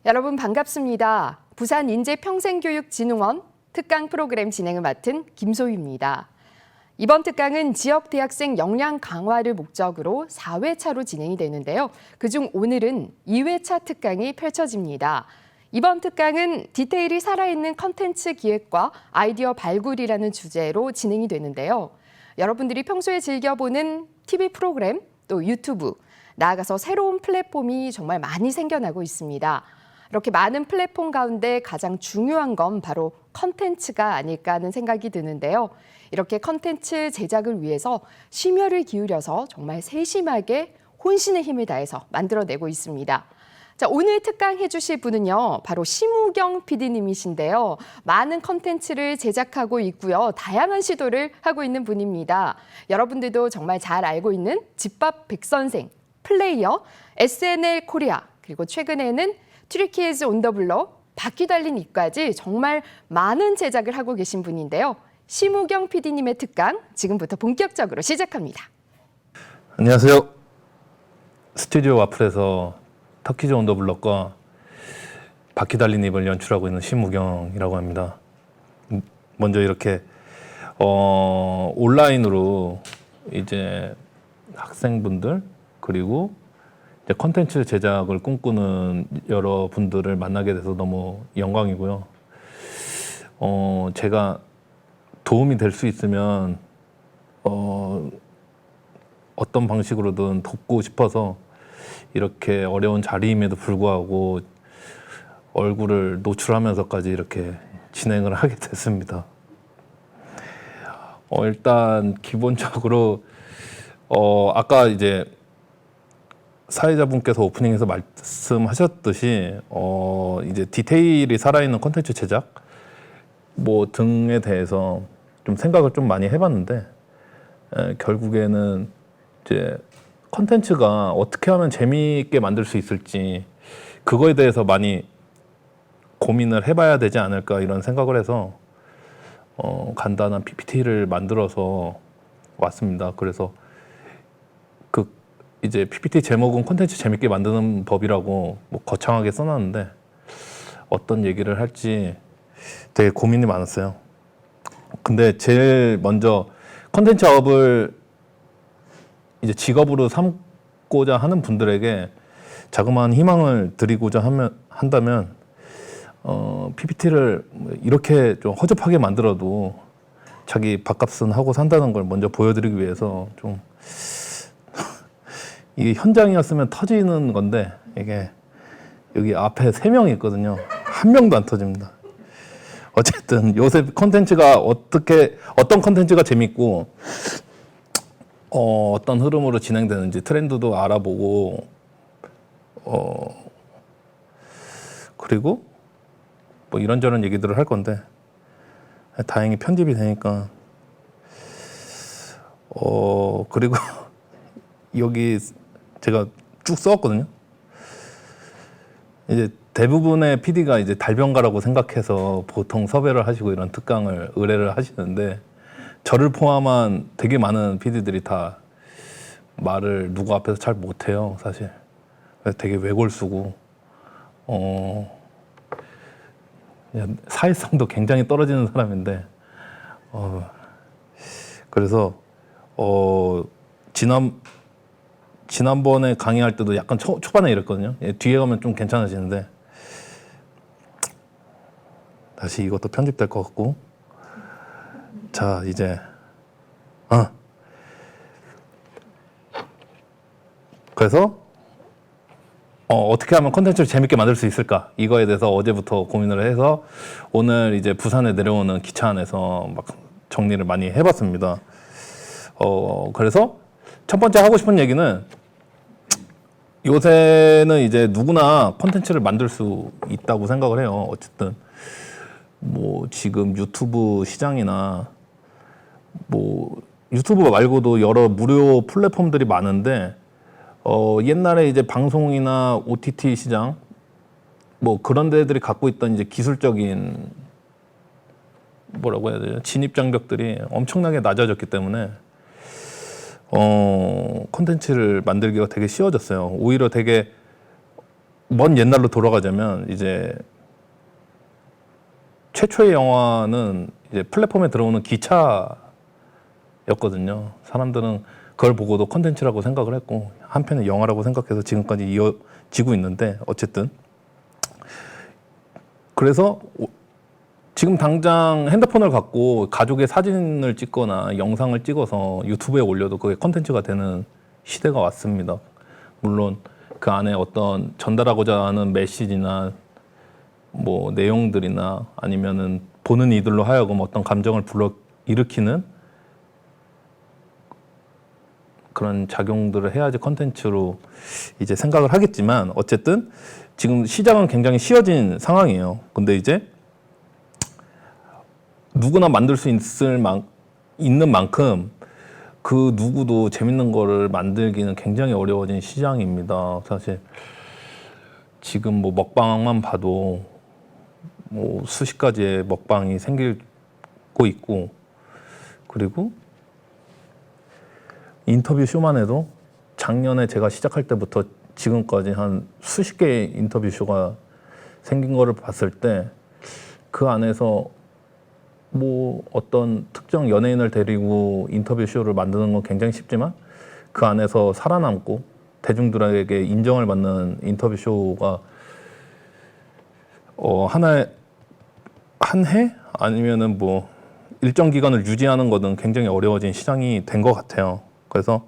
여러분 반갑습니다. 부산인재평생교육진흥원 특강 프로그램 진행을 맡은 김소희입니다. 이번 특강은 지역 대학생 역량 강화를 목적으로 4회차로 진행이 되는데요. 그중 오늘은 2회차 특강이 펼쳐집니다. 이번 특강은 디테일이 살아있는 컨텐츠 기획과 아이디어 발굴이라는 주제로 진행이 되는데요. 여러분들이 평소에 즐겨보는 TV 프로그램, 또 유튜브, 나아가서 새로운 플랫폼이 정말 많이 생겨나고 있습니다. 이렇게 많은 플랫폼 가운데 가장 중요한 건 바로 컨텐츠가 아닐까 하는 생각이 드는데요. 이렇게 컨텐츠 제작을 위해서 심혈을 기울여서 정말 세심하게 혼신의 힘을 다해서 만들어내고 있습니다. 자, 오늘 특강 해주실 분은요, 바로 심우경 PD님이신데요. 많은 컨텐츠를 제작하고 있고요. 다양한 시도를 하고 있는 분입니다. 여러분들도 정말 잘 알고 있는 집밥 백선생, 플레이어, SNL 코리아, 그리고 최근에는 트리키즈 온 더 블럭, 바퀴 달린 입까지 정말 많은 제작을 하고 계신 분인데요. 심우경 PD님의 특강 지금부터 본격적으로 시작합니다. 안녕하세요. 스튜디오 와플에서 터키즈 온 더 블럭과 바퀴 달린 입을 연출하고 있는 심우경이라고 합니다. 먼저 이렇게 온라인으로 이제 학생분들 그리고 이제 컨텐츠 제작을 꿈꾸는 여러분들을 만나게 돼서 너무 영광이고요. 제가 도움이 될 수 있으면 어떤 방식으로든 돕고 싶어서 이렇게 어려운 자리임에도 불구하고 얼굴을 노출하면서까지 이렇게 진행을 하게 됐습니다. 일단 기본적으로 아까 이제 사회자분께서 오프닝에서 말씀하셨듯이 이제 디테일이 살아있는 콘텐츠 제작 뭐 등에 대해서 좀 생각을 좀 많이 해봤는데 결국에는 이제 콘텐츠가 어떻게 하면 재미있게 만들 수 있을지 그거에 대해서 많이 고민을 해봐야 되지 않을까 이런 생각을 해서 간단한 PPT를 만들어서 왔습니다. 그래서 이제 PPT 제목은 콘텐츠 재밌게 만드는 법이라고 뭐 거창하게 써놨는데 어떤 얘기를 할지 되게 고민이 많았어요. 근데 제일 먼저 콘텐츠업을 이제 직업으로 삼고자 하는 분들에게 자그마한 희망을 드리고자 한다면 PPT를 이렇게 좀 허접하게 만들어도 자기 밥값은 하고 산다는 걸 먼저 보여드리기 위해서 좀 이게 현장이었으면 터지는 건데 이게 여기 앞에 3명이 있거든요. 한 명도 안 터집니다. 어쨌든 요새 콘텐츠가 어떤 콘텐츠가 재밌고 어떤 흐름으로 진행되는지 트렌드도 알아보고 그리고 뭐 이런저런 얘기들을 할 건데 다행히 편집이 되니까 그리고 여기 제가 쭉 써왔거든요. 이제 대부분의 PD가 이제 달변가라고 생각해서 보통 섭외를 하시고 이런 특강을 의뢰를 하시는데 저를 포함한 되게 많은 PD들이 다 말을 누구 앞에서 잘 못해요, 사실. 그래서 되게 외골수고 그냥 사회성도 굉장히 떨어지는 사람인데 그래서 지난번에 강의할 때도 약간 초반에 이랬거든요. 뒤에 가면 좀 괜찮아지는데 다시 이것도 편집될 것 같고 자 이제 그래서 어떻게 하면 콘텐츠를 재밌게 만들 수 있을까 이거에 대해서 어제부터 고민을 해서 오늘 이제 부산에 내려오는 기차 안에서 막 정리를 많이 해봤습니다. 그래서 첫 번째 하고 싶은 얘기는 요새는 이제 누구나 콘텐츠를 만들 수 있다고 생각을 해요. 어쨌든 뭐 지금 유튜브 시장이나 뭐 유튜브 말고도 여러 무료 플랫폼들이 많은데 옛날에 이제 방송이나 OTT 시장 뭐 그런 데들이 갖고 있던 이제 기술적인 뭐라고 해야 되죠? 진입 장벽들이 엄청나게 낮아졌기 때문에 콘텐츠를 만들기가 되게 쉬워졌어요. 오히려 되게 먼 옛날로 돌아가자면 이제 최초의 영화는 이제 플랫폼에 들어오는 기차였거든요. 사람들은 그걸 보고도 컨텐츠라고 생각을 했고 한편의 영화라고 생각해서 지금까지 이어지고 있는데 어쨌든 그래서 지금 당장 핸드폰을 갖고 가족의 사진을 찍거나 영상을 찍어서 유튜브에 올려도 그게 컨텐츠가 되는 시대가 왔습니다. 물론 그 안에 어떤 전달하고자 하는 메시지나 뭐 내용들이나 아니면은 보는 이들로 하여금 어떤 감정을 불러일으키는 그런 작용들을 해야지 컨텐츠로 이제 생각을 하겠지만 어쨌든 지금 시장은 굉장히 쉬워진 상황이에요. 근데 이제 누구나 만들 수 있는 만큼 그 누구도 재밌는 거를 만들기는 굉장히 어려워진 시장입니다. 사실 지금 뭐 먹방만 봐도 뭐 수십 가지의 먹방이 생기고 있고 그리고 인터뷰 쇼만 해도 작년에 제가 시작할 때부터 지금까지 한 수십 개의 인터뷰 쇼가 생긴 거를 봤을 때 그 안에서 뭐 어떤 특정 연예인을 데리고 인터뷰 쇼를 만드는 건 굉장히 쉽지만 그 안에서 살아남고 대중들에게 인정을 받는 인터뷰 쇼가 한 해 아니면은 뭐 일정 기간을 유지하는 거는 굉장히 어려워진 시장이 된 것 같아요. 그래서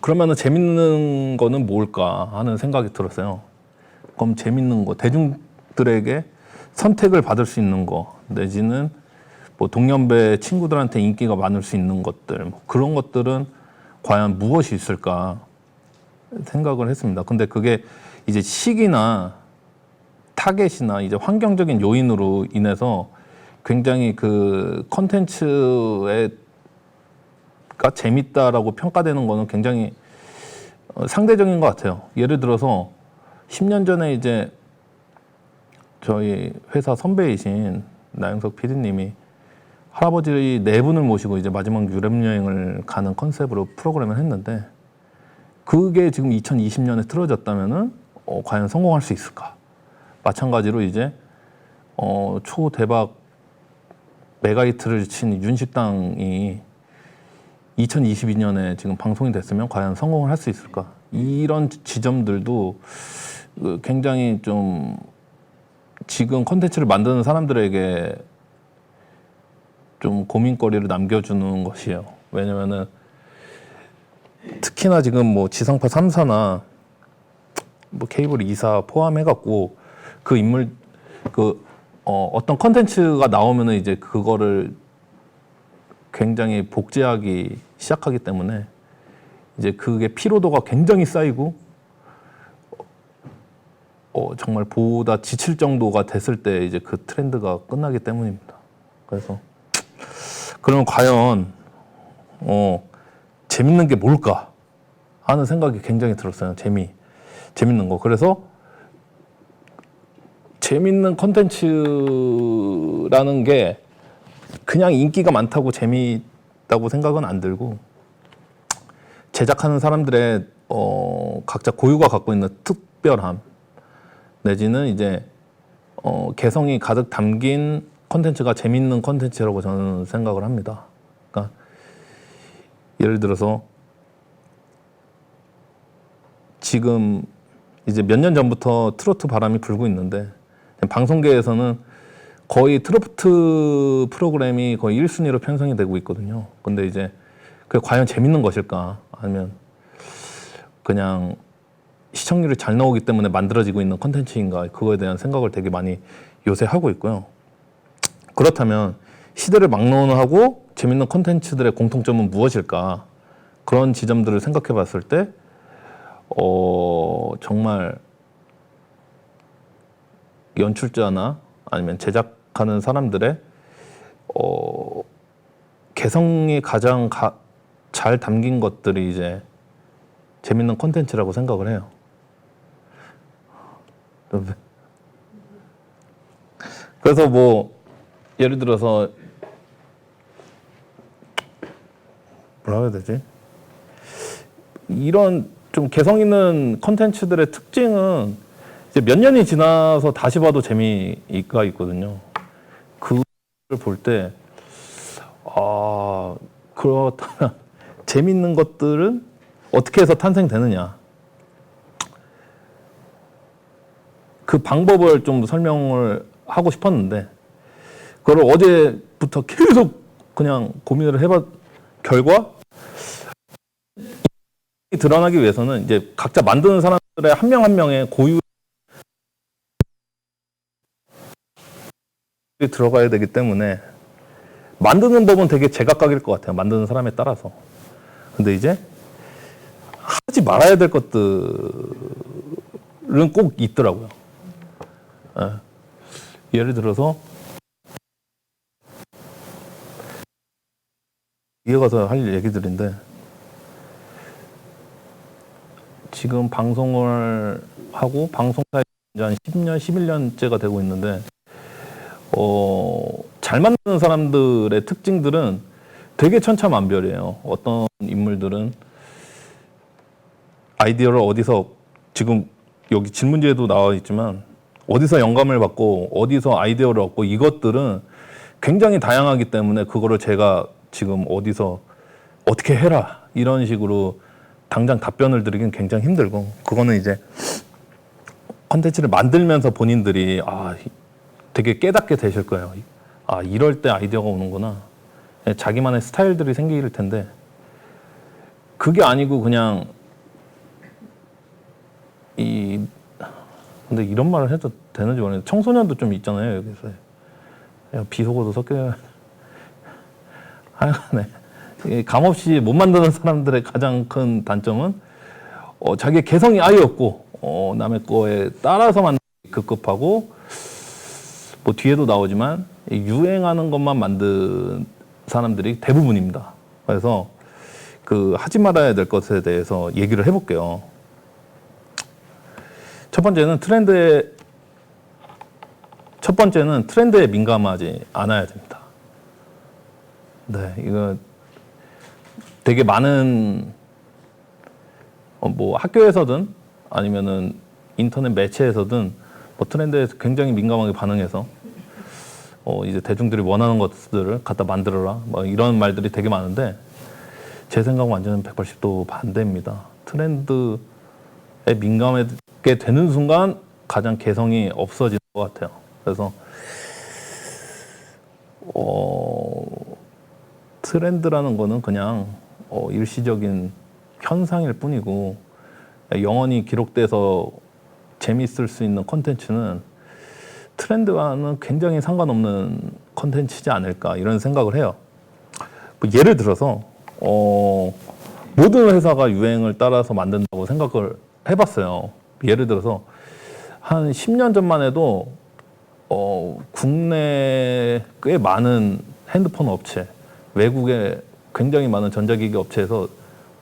그러면은 재밌는 거는 뭘까 하는 생각이 들었어요. 그럼 재밌는 거 대중들에게 선택을 받을 수 있는 거 내지는 뭐 동년배 친구들한테 인기가 많을 수 있는 것들 뭐 그런 것들은 과연 무엇이 있을까 생각을 했습니다. 근데 그게 이제 시기나 타겟이나 이제 환경적인 요인으로 인해서 굉장히 그 컨텐츠가 재밌다라고 평가되는 거는 굉장히 상대적인 것 같아요. 예를 들어서 10년 전에 이제 저희 회사 선배이신 나영석 PD님이 할아버지 네 분을 모시고 이제 마지막 유럽 여행을 가는 컨셉으로 프로그램을 했는데 그게 지금 2020년에 틀어졌다면은 과연 성공할 수 있을까? 마찬가지로 이제 초대박 메가히트를 친 윤식당이 2022년에 지금 방송이 됐으면 과연 성공을 할 수 있을까? 이런 지점들도 굉장히 좀 지금 컨텐츠를 만드는 사람들에게 좀 고민거리를 남겨주는 것이에요. 왜냐면은 특히나 지금 뭐 지상파 3사나 뭐 케이블 2사 포함해갖고 그 인물 어떤 컨텐츠가 나오면은 이제 그거를 굉장히 복제하기 시작하기 때문에 이제 그게 피로도가 굉장히 쌓이고 정말 보다 지칠 정도가 됐을 때 이제 그 트렌드가 끝나기 때문입니다. 그래서 그러면 과연 재밌는 게 뭘까 하는 생각이 굉장히 들었어요. 재밌는 거. 그래서 재밌는 콘텐츠라는 게 그냥 인기가 많다고 재미있다고 생각은 안 들고 제작하는 사람들의 각자 고유가 갖고 있는 특별함 내지는 이제 개성이 가득 담긴 콘텐츠가 재밌는 콘텐츠라고 저는 생각을 합니다. 그러니까 예를 들어서 지금 이제 몇 년 전부터 트로트 바람이 불고 있는데 방송계에서는 거의 트로트 프로그램이 거의 1순위로 편성이 되고 있거든요. 근데 이제 그게 과연 재밌는 것일까? 아니면 그냥 시청률이 잘 나오기 때문에 만들어지고 있는 콘텐츠인가? 그거에 대한 생각을 되게 많이 요새 하고 있고요. 그렇다면 시대를 막론하고 재밌는 콘텐츠들의 공통점은 무엇일까? 그런 지점들을 생각해 봤을 때 정말 연출자나 아니면 제작하는 사람들의 개성이 가장 잘 담긴 것들이 이제 재밌는 콘텐츠라고 생각을 해요. 그래서 뭐 예를 들어서 뭐라고 해야 되지? 이런 좀 개성 있는 컨텐츠들의 특징은 이제 몇 년이 지나서 다시 봐도 재미가 있거든요. 그걸 볼 때, 그렇다면 재밌는 것들은 어떻게 해서 탄생되느냐. 그 방법을 좀 설명을 하고 싶었는데, 그걸 어제부터 계속 그냥 고민을 해봐, 결과, 드러나기 위해서는 이제 각자 만드는 사람들의 한 명 한 명의 고유 들어가야 되기 때문에 만드는 법은 되게 제각각일 것 같아요. 만드는 사람에 따라서. 근데 이제 하지 말아야 될 것들은 꼭 있더라고요. 예를 들어서 이어가서 할 얘기들인데 지금 방송을 하고 방송사에 이제 한 10년, 11년째가 되고 있는데 잘 만드는 사람들의 특징들은 되게 천차만별이에요. 어떤 인물들은 아이디어를 어디서 지금 여기 질문지에도 나와 있지만 어디서 영감을 받고 어디서 아이디어를 얻고 이것들은 굉장히 다양하기 때문에 그거를 제가 지금 어디서 어떻게 해라 이런 식으로 당장 답변을 드리긴 굉장히 힘들고 그거는 이제 컨텐츠를 만들면서 본인들이 되게 깨닫게 되실 거예요. 이럴 때 아이디어가 오는구나. 자기만의 스타일들이 생길 텐데 그게 아니고 그냥 근데 이런 말을 해도 되는지 모르겠는데 청소년도 좀 있잖아요. 여기서 비속어도 섞여요. 하여간에 감없이 못 만드는 사람들의 가장 큰 단점은 자기의 개성이 아예 없고 남의 거에 따라서 만들기 급급하고 뭐 뒤에도 나오지만 유행하는 것만 만든 사람들이 대부분입니다. 그래서 그 하지 말아야 될 것에 대해서 얘기를 해볼게요. 첫 번째는 트렌드에 민감하지 않아야 됩니다. 네, 이거 되게 많은 뭐 학교에서든 아니면은 인터넷 매체에서든 뭐 트렌드에 굉장히 민감하게 반응해서 이제 대중들이 원하는 것들을 갖다 만들어라 뭐 이런 말들이 되게 많은데 제 생각은 완전 180도 반대입니다. 트렌드에 민감하게 되는 순간 가장 개성이 없어지는 것 같아요. 그래서 트렌드라는 거는 그냥 일시적인 현상일 뿐이고 영원히 기록돼서 재미있을 수 있는 콘텐츠는 트렌드와는 굉장히 상관없는 콘텐츠지 않을까 이런 생각을 해요. 뭐 예를 들어서 모든 회사가 유행을 따라서 만든다고 생각을 해봤어요. 예를 들어서 한 10년 전만 해도 국내 꽤 많은 핸드폰 업체, 외국에 굉장히 많은 전자기기 업체에서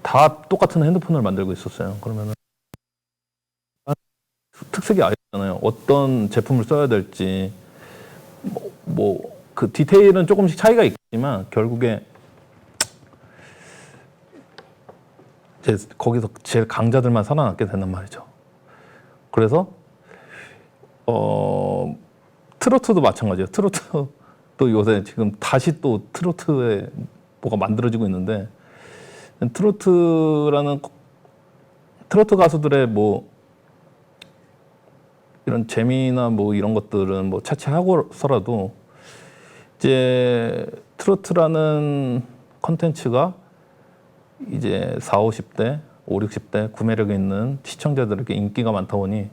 다 똑같은 핸드폰을 만들고 있었어요. 그러면은 특색이 아니잖아요. 어떤 제품을 써야 될지 그 디테일은 조금씩 차이가 있지만 결국에 거기서 제일 강자들만 살아남게 된단 말이죠. 그래서 트로트도 마찬가지예요. 트로트도 요새 지금 다시 또 트로트에 뭐가 만들어지고 있는데 트로트 가수들의 뭐 이런 재미나 뭐 이런 것들은 뭐 차치하고서라도 이제 트로트라는 컨텐츠가 이제 40, 50대, 50, 60대 구매력이 있는 시청자들에게 인기가 많다 보니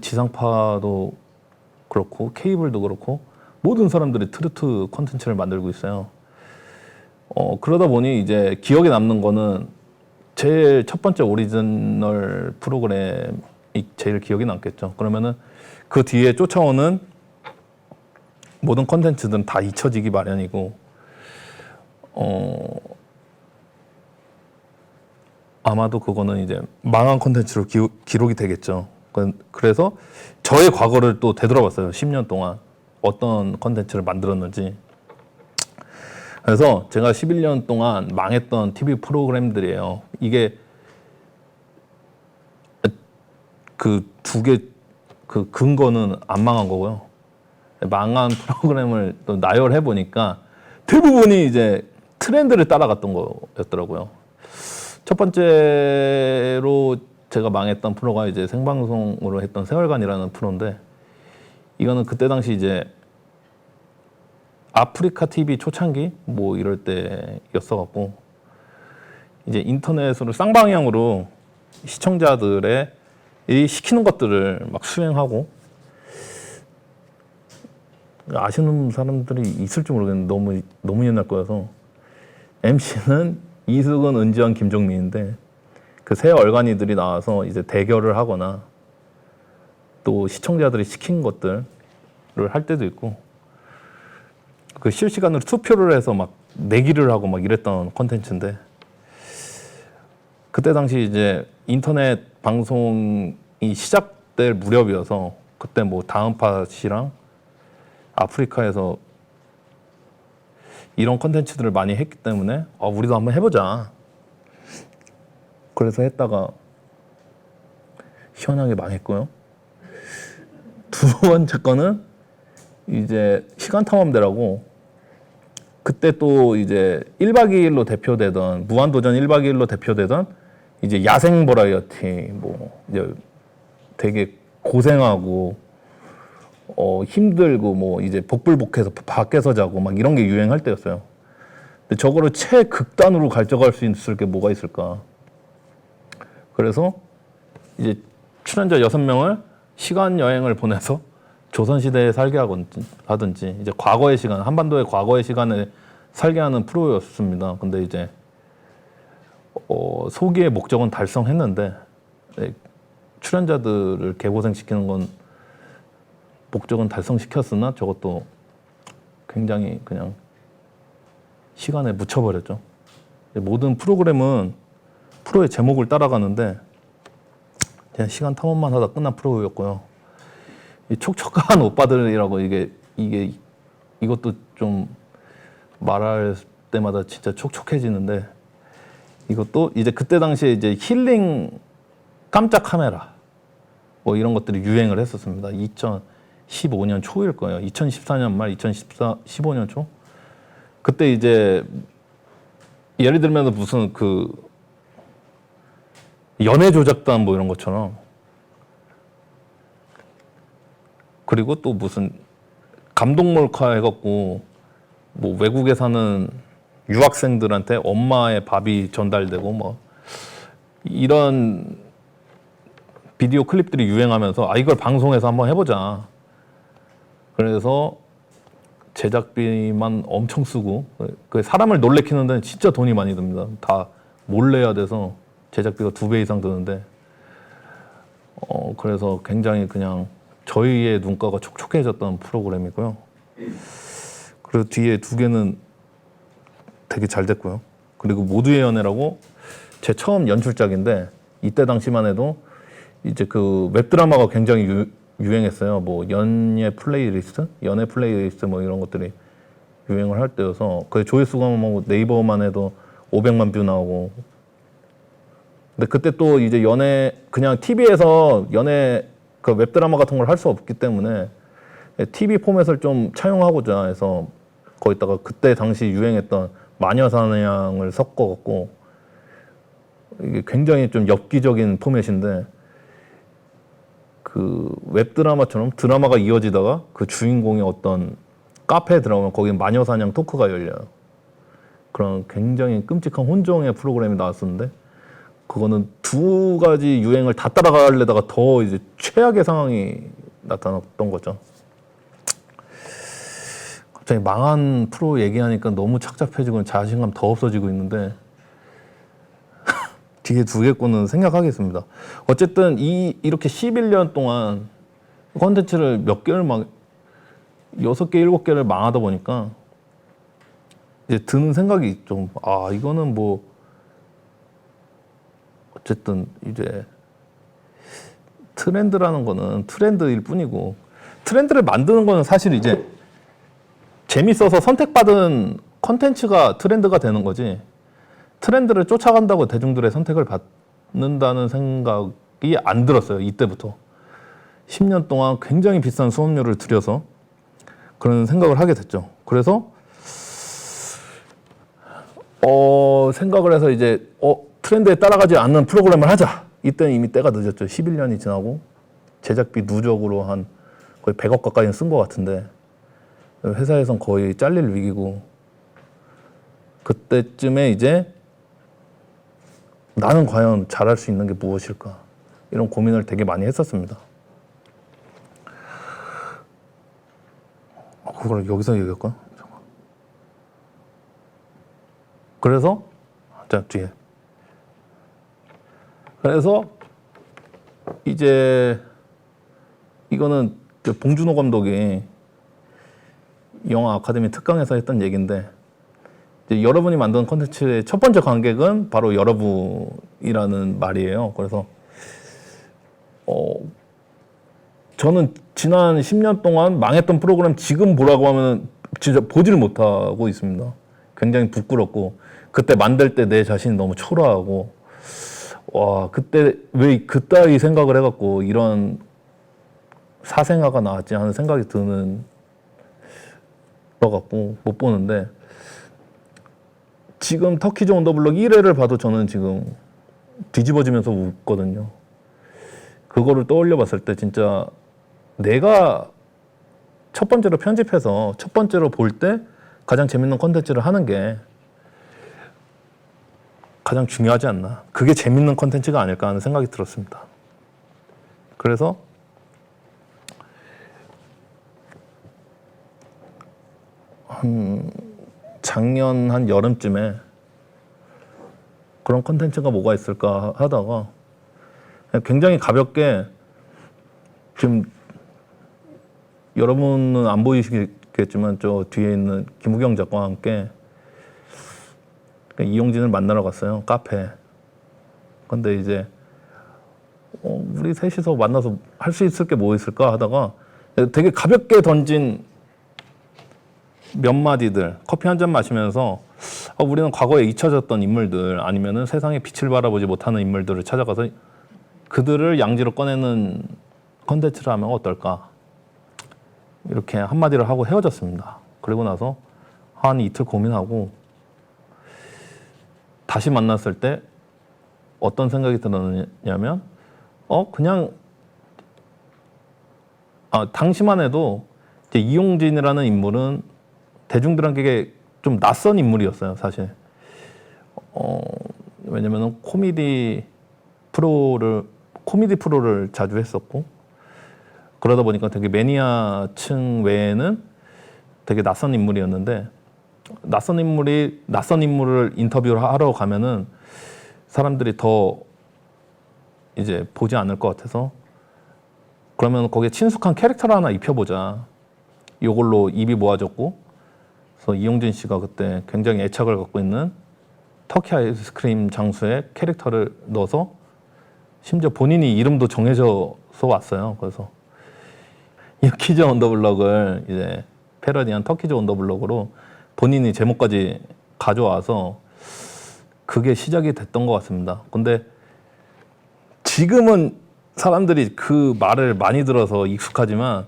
지상파도 그렇고 케이블도 그렇고 모든 사람들이 트로트 컨텐츠를 만들고 있어요. 그러다 보니 이제 기억에 남는 거는 제일 첫 번째 오리지널 프로그램이 제일 기억에 남겠죠. 그러면은 그 뒤에 쫓아오는 모든 컨텐츠들은 다 잊혀지기 마련이고, 아마도 그거는 이제 망한 컨텐츠로 기록이 되겠죠. 그래서 저의 과거를 또 되돌아봤어요. 10년 동안 어떤 컨텐츠를 만들었는지. 그래서 제가 11년 동안 망했던 TV 프로그램들이에요. 이게 그 두 개 그 근거는 안 망한 거고요. 망한 프로그램을 또 나열해 보니까 대부분이 이제 트렌드를 따라갔던 거였더라고요. 첫 번째로 제가 망했던 프로가 이제 생방송으로 했던 세월간이라는 프로인데, 이거는 그때 당시 이제 아프리카 TV 초창기 뭐 이럴 때였어 갖고, 이제 인터넷으로 쌍방향으로 시청자들의 이 시키는 것들을 막 수행하고, 아시는 사람들이 있을지 모르겠는데 너무 옛날 거여서, MC는 이수근, 은지원, 김종민인데 그 세 얼간이들이 나와서 이제 대결을 하거나 또 시청자들이 시킨 것들을 할 때도 있고, 그 실시간으로 투표를 해서 막 내기를 하고 막 이랬던 콘텐츠인데, 그때 당시 이제 인터넷 방송이 시작될 무렵이어서 그때 뭐 다음팟이랑 아프리카에서 이런 콘텐츠들을 많이 했기 때문에 우리도 한번 해보자. 그래서 했다가 시원하게 망했고요. 두 번째 거는 이제 시간탐험대라고, 그때 또 이제 1박 2일로 대표되던, 무한도전 1박 2일로 대표되던 이제 야생 버라이어티, 뭐 이제 되게 고생하고 힘들고 뭐 이제 복불복해서 밖에서 자고 막 이런 게 유행할 때였어요. 근데 저거를 최극단으로 가져갈 수 있을 게 뭐가 있을까? 그래서 이제 출연자 6명을 시간 여행을 보내서 조선시대에 살게 하든지 이제 과거의 시간, 한반도의 과거의 시간에 살게 하는 프로였습니다. 근데 이제 소기의 목적은 달성했는데, 출연자들을 개고생시키는 건 목적은 달성시켰으나 저것도 굉장히 그냥 시간에 묻혀버렸죠. 모든 프로그램은 프로의 제목을 따라가는데 그냥 시간 탐험만 하다 끝난 프로였고요. 이 촉촉한 오빠들이라고 이것도 좀 말할 때마다 진짜 촉촉해지는데, 이것도 이제 그때 당시에 이제 힐링 깜짝 카메라 뭐 이런 것들이 유행을 했었습니다. 2015년 초일 거예요. 2014년 말, 2015년 초. 그때 이제 예를 들면 무슨 그 연애 조작단 뭐 이런 것처럼, 그리고 또 무슨 감동 몰카 해갖고 뭐 외국에 사는 유학생들한테 엄마의 밥이 전달되고 뭐 이런 비디오 클립들이 유행하면서 이걸 방송에서 한번 해보자. 그래서 제작비만 엄청 쓰고, 그 사람을 놀래키는 데는 진짜 돈이 많이 듭니다. 다 몰래 해야 돼서 제작비가 2배 이상 드는데, 그래서 굉장히 그냥 저희의 눈가가 촉촉해졌던 프로그램이고요. 그리고 뒤에 2개는 되게 잘 됐고요. 그리고 모두의 연애라고 제 처음 연출작인데, 이때 당시만 해도 이제 그 웹드라마가 굉장히 유행했어요. 뭐 연애 플레이리스트 뭐 이런 것들이 유행을 할 때여서, 그 조회수가 뭐 네이버만 해도 500만 뷰 나오고. 근데 그때 또 이제 그냥 TV에서 연애 그 웹드라마 같은 걸 할 수 없기 때문에 TV 포맷을 좀 차용하고자 해서 거기다가 그때 당시 유행했던 마녀사냥을 섞어갖고, 이게 굉장히 좀 엽기적인 포맷인데, 그 웹드라마처럼 드라마가 이어지다가 그 주인공이 어떤 카페에 들어가면 거기 마녀사냥 토크가 열려요. 그런 굉장히 끔찍한 혼종의 프로그램이 나왔었는데, 그거는 2가지 유행을 다 따라가려다가 더 이제 최악의 상황이 나타났던 거죠. 갑자기 망한 프로 얘기하니까 너무 착잡해지고 자신감 더 없어지고 있는데 뒤에 2개 거는 생각하겠습니다. 어쨌든 이렇게 11년 동안 콘텐츠를 몇 개를 6개, 7개를 망하다 보니까 이제 드는 생각이 좀, 이거는 뭐 어쨌든 이제 트렌드라는 거는 트렌드일 뿐이고, 트렌드를 만드는 거는 사실 이제 재밌어서 선택받은 콘텐츠가 트렌드가 되는 거지, 트렌드를 쫓아간다고 대중들의 선택을 받는다는 생각은 생각이 안 들었어요. 이때부터. 10년 동안 굉장히 비싼 수업료를 들여서 그런 생각을 하게 됐죠. 그래서 생각을 해서 이제 트렌드에 따라가지 않는 프로그램을 하자. 이때는 이미 때가 늦었죠. 11년이 지나고 제작비 누적으로 한 거의 100억 가까이는 쓴 것 같은데 회사에선 거의 잘릴 위기고 그때쯤에 이제 나는 과연 잘할 수 있는 게 무엇일까 이런 고민을 되게 많이 했었습니다. 그걸 여기서 얘기할까? 그래서 자 뒤에 그래서 이제 이거는 봉준호 감독이 영화 아카데미 특강에서 했던 얘기인데 이제 여러분이 만든 콘텐츠의 첫 번째 관객은 바로 여러분이라는 말이에요. 그래서 저는 지난 10년 동안 망했던 프로그램 지금 보라고 하면 진짜 보지를 못하고 있습니다. 굉장히 부끄럽고 그때 만들 때 내 자신이 너무 초라하고 와 그때 왜 그따위 생각을 해갖고 이런 사생아가 나왔지 하는 생각이 드는 것 같고 못 보는데 지금 터키즈 온 더 블럭 1회를 봐도 저는 지금 뒤집어지면서 웃거든요. 그거를 떠올려 봤을 때 진짜 내가 첫 번째로 편집해서 첫 번째로 볼 때 가장 재밌는 콘텐츠를 하는 게 가장 중요하지 않나. 그게 재밌는 콘텐츠가 아닐까 하는 생각이 들었습니다. 그래서 작년 한 여름쯤에 그런 콘텐츠가 뭐가 있을까 하다가 굉장히 가볍게 지금 여러분은 안 보이시겠지만 저 뒤에 있는 김우경 작가와 함께 이용진을 만나러 갔어요. 카페. 근데 이제 우리 셋이서 만나서 할 수 있을 게 뭐 있을까 하다가 되게 가볍게 던진 몇 마디들 커피 한 잔 마시면서 우리는 과거에 잊혀졌던 인물들 아니면은 세상에 빛을 바라보지 못하는 인물들을 찾아가서 그들을 양지로 꺼내는 컨텐츠를 하면 어떨까 이렇게 한마디를 하고 헤어졌습니다. 그리고 나서 한 이틀 고민하고 다시 만났을 때 어떤 생각이 들었냐면 그냥 당시만 해도 이제 이용진이라는 인물은 대중들에게 좀 낯선 인물이었어요, 사실. 왜냐면은 코미디 프로를 자주 했었고, 그러다 보니까 되게 매니아층 외에는 되게 낯선 인물이었는데, 낯선 인물을 인터뷰를 하러 가면은 사람들이 더 이제 보지 않을 것 같아서, 그러면 거기에 친숙한 캐릭터를 하나 입혀보자. 이걸로 입이 모아졌고, 그래서 이용진 씨가 그때 굉장히 애착을 갖고 있는 터키 아이스크림 장수의 캐릭터를 넣어서 심지어 본인이 이름도 정해져서 왔어요. 그래서 이 터키즈 온 더 블럭을 이제 패러디한 터키즈 온 더 블럭으로 본인이 제목까지 가져와서 그게 시작이 됐던 것 같습니다. 근데 지금은 사람들이 그 말을 많이 들어서 익숙하지만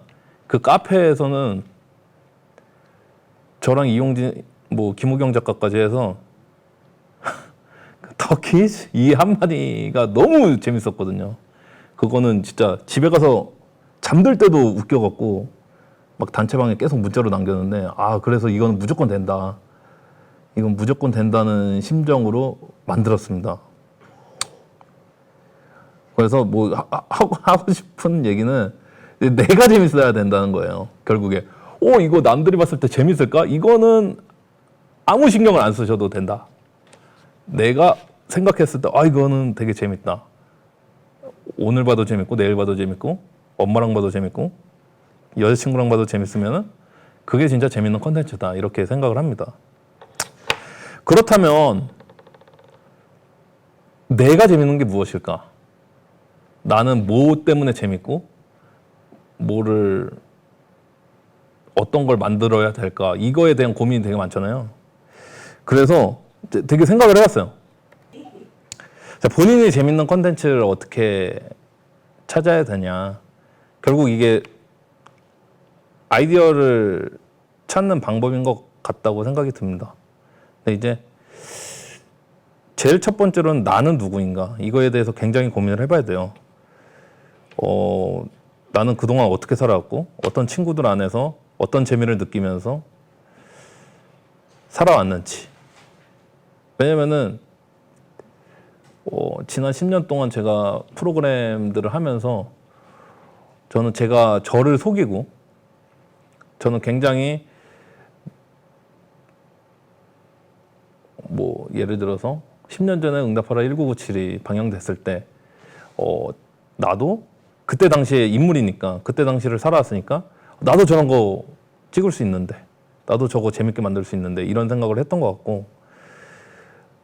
그 카페에서는 저랑 이용진, 김우경 작가까지 해서 터키즈 이 한마디가 너무 재밌었거든요. 그거는 진짜 집에 가서 잠들 때도 웃겨갖고 막 단체방에 계속 문자로 남겼는데 그래서 이건 무조건 된다. 이건 무조건 된다는 심정으로 만들었습니다. 그래서 하고 싶은 얘기는 내가 재밌어야 된다는 거예요. 결국에 이거 남들이 봤을 때 재밌을까? 이거는 아무 신경을 안 쓰셔도 된다. 내가 생각했을 때 이거는 되게 재밌다. 오늘 봐도 재밌고 내일 봐도 재밌고 엄마랑 봐도 재밌고 여자친구랑 봐도 재밌으면은 그게 진짜 재밌는 콘텐츠다. 이렇게 생각을 합니다. 그렇다면 내가 재밌는 게 무엇일까? 나는 뭐 때문에 재밌고 어떤 걸 만들어야 될까? 이거에 대한 고민이 되게 많잖아요. 그래서 되게 생각을 해봤어요. 자, 본인이 재밌는 콘텐츠를 어떻게 찾아야 되냐. 결국 이게 아이디어를 찾는 방법인 것 같다고 생각이 듭니다. 근데 이제 제일 첫 번째로는 나는 누구인가 이거에 대해서 굉장히 고민을 해봐야 돼요. 나는 그동안 어떻게 살아왔고 어떤 친구들 안에서 어떤 재미를 느끼면서 살아왔는지. 왜냐면은 지난 10년 동안 제가 프로그램들을 하면서 저는 제가 저를 속이고 저는 굉장히 뭐 예를 들어서 10년 전에 응답하라 1997이 방영됐을 때 나도 그때 당시에 인물이니까 그때 당시를 살아왔으니까 나도 저런 거 찍을 수 있는데 나도 저거 재밌게 만들 수 있는데 이런 생각을 했던 것 같고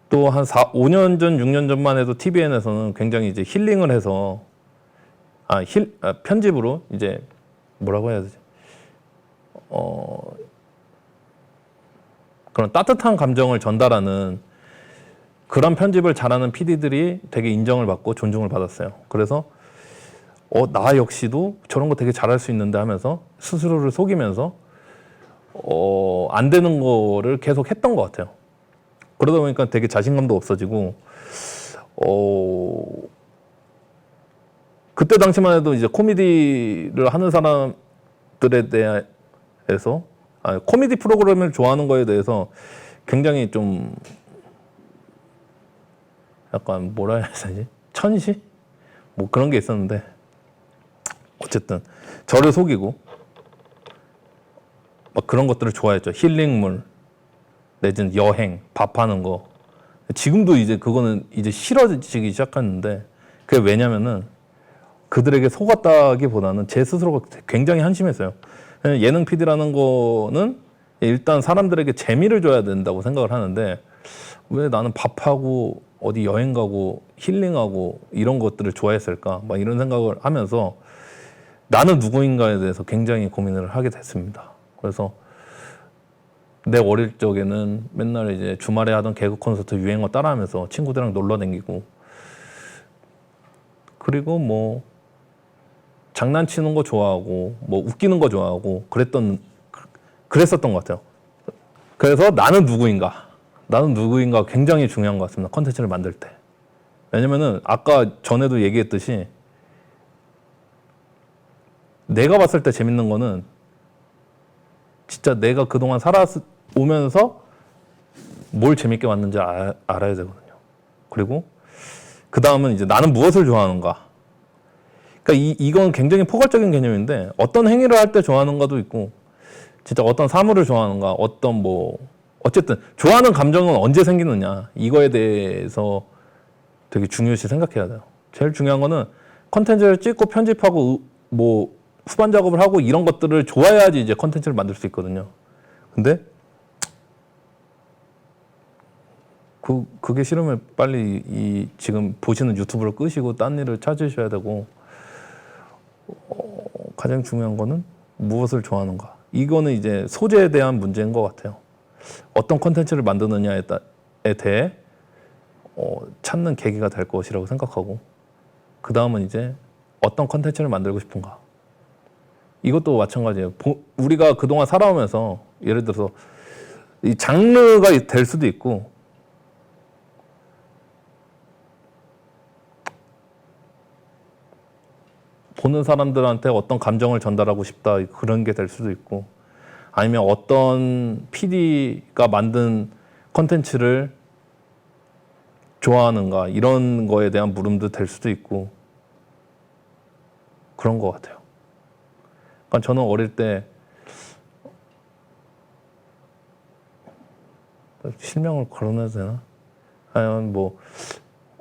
또 한 5년 전, 6년 전만 해도 TVN에서는 굉장히 이제 힐링을 해서 편집으로 이제 뭐라고 해야 되지? 그런 따뜻한 감정을 전달하는 그런 편집을 잘하는 PD들이 되게 인정을 받고 존중을 받았어요. 그래서 나 역시도 저런 거 되게 잘할 수 있는데 하면서 스스로를 속이면서 안 되는 거를 계속 했던 것 같아요. 그러다 보니까 되게 자신감도 없어지고 그때 당시만 해도 이제 코미디를 하는 사람들에 대해서 코미디 프로그램을 좋아하는 거에 대해서 굉장히 좀 약간 뭐라 해야 되지? 천시? 뭐 그런 게 있었는데 어쨌든 저를 속이고 막 그런 것들을 좋아했죠. 힐링물 내지는 여행, 밥하는 거. 지금도 이제 그거는 이제 싫어지기 시작했는데 그게 왜냐면은 그들에게 속았다기보다는 제 스스로가 굉장히 한심했어요. 예능 PD라는 거는 일단 사람들에게 재미를 줘야 된다고 생각을 하는데 왜 나는 밥하고 어디 여행 가고 힐링하고 이런 것들을 좋아했을까? 막 이런 생각을 하면서 나는 누구인가에 대해서 굉장히 고민을 하게 됐습니다. 그래서 내 어릴 적에는 맨날 이제 주말에 하던 개그 콘서트 유행어 따라하면서 친구들이랑 놀러 다니고 그리고 뭐 장난치는 거 좋아하고 뭐 웃기는 거 좋아하고 그랬었던 것 같아요. 그래서 나는 누구인가 굉장히 중요한 것 같습니다. 컨텐츠를 만들 때. 왜냐면은 아까 전에도 얘기했듯이 내가 봤을 때 재밌는 거는 진짜 내가 그동안 살아오면서 뭘 재밌게 왔는지 알아야 되거든요. 그리고 그 다음은 이제 나는 무엇을 좋아하는가. 그러니까 이건 굉장히 포괄적인 개념인데 어떤 행위를 할 때 좋아하는가도 있고 진짜 어떤 사물을 좋아하는가 어떤 뭐 어쨌든 좋아하는 감정은 언제 생기느냐 이거에 대해서 되게 중요시 생각해야 돼요. 제일 중요한 거는 컨텐츠를 찍고 편집하고 뭐 후반 작업을 하고 이런 것들을 좋아해야지 이제 컨텐츠를 만들 수 있거든요. 근데 그게 싫으면 빨리 이 지금 보시는 유튜브를 끄시고 딴 일을 찾으셔야 되고 가장 중요한 거는 무엇을 좋아하는가. 이거는 이제 소재에 대한 문제인 것 같아요. 어떤 컨텐츠를 만드느냐에 대해 찾는 계기가 될 것이라고 생각하고 그 다음은 이제 어떤 컨텐츠를 만들고 싶은가. 이것도 마찬가지예요. 우리가 그동안 살아오면서 예를 들어서 이 장르가 될 수도 있고 보는 사람들한테 어떤 감정을 전달하고 싶다 그런 게 될 수도 있고 아니면 어떤 PD가 만든 컨텐츠를 좋아하는가 이런 거에 대한 물음도 될 수도 있고 그런 것 같아요. 그러니까 저는 어릴 때 실명을 거론해도 되나? 아니면 뭐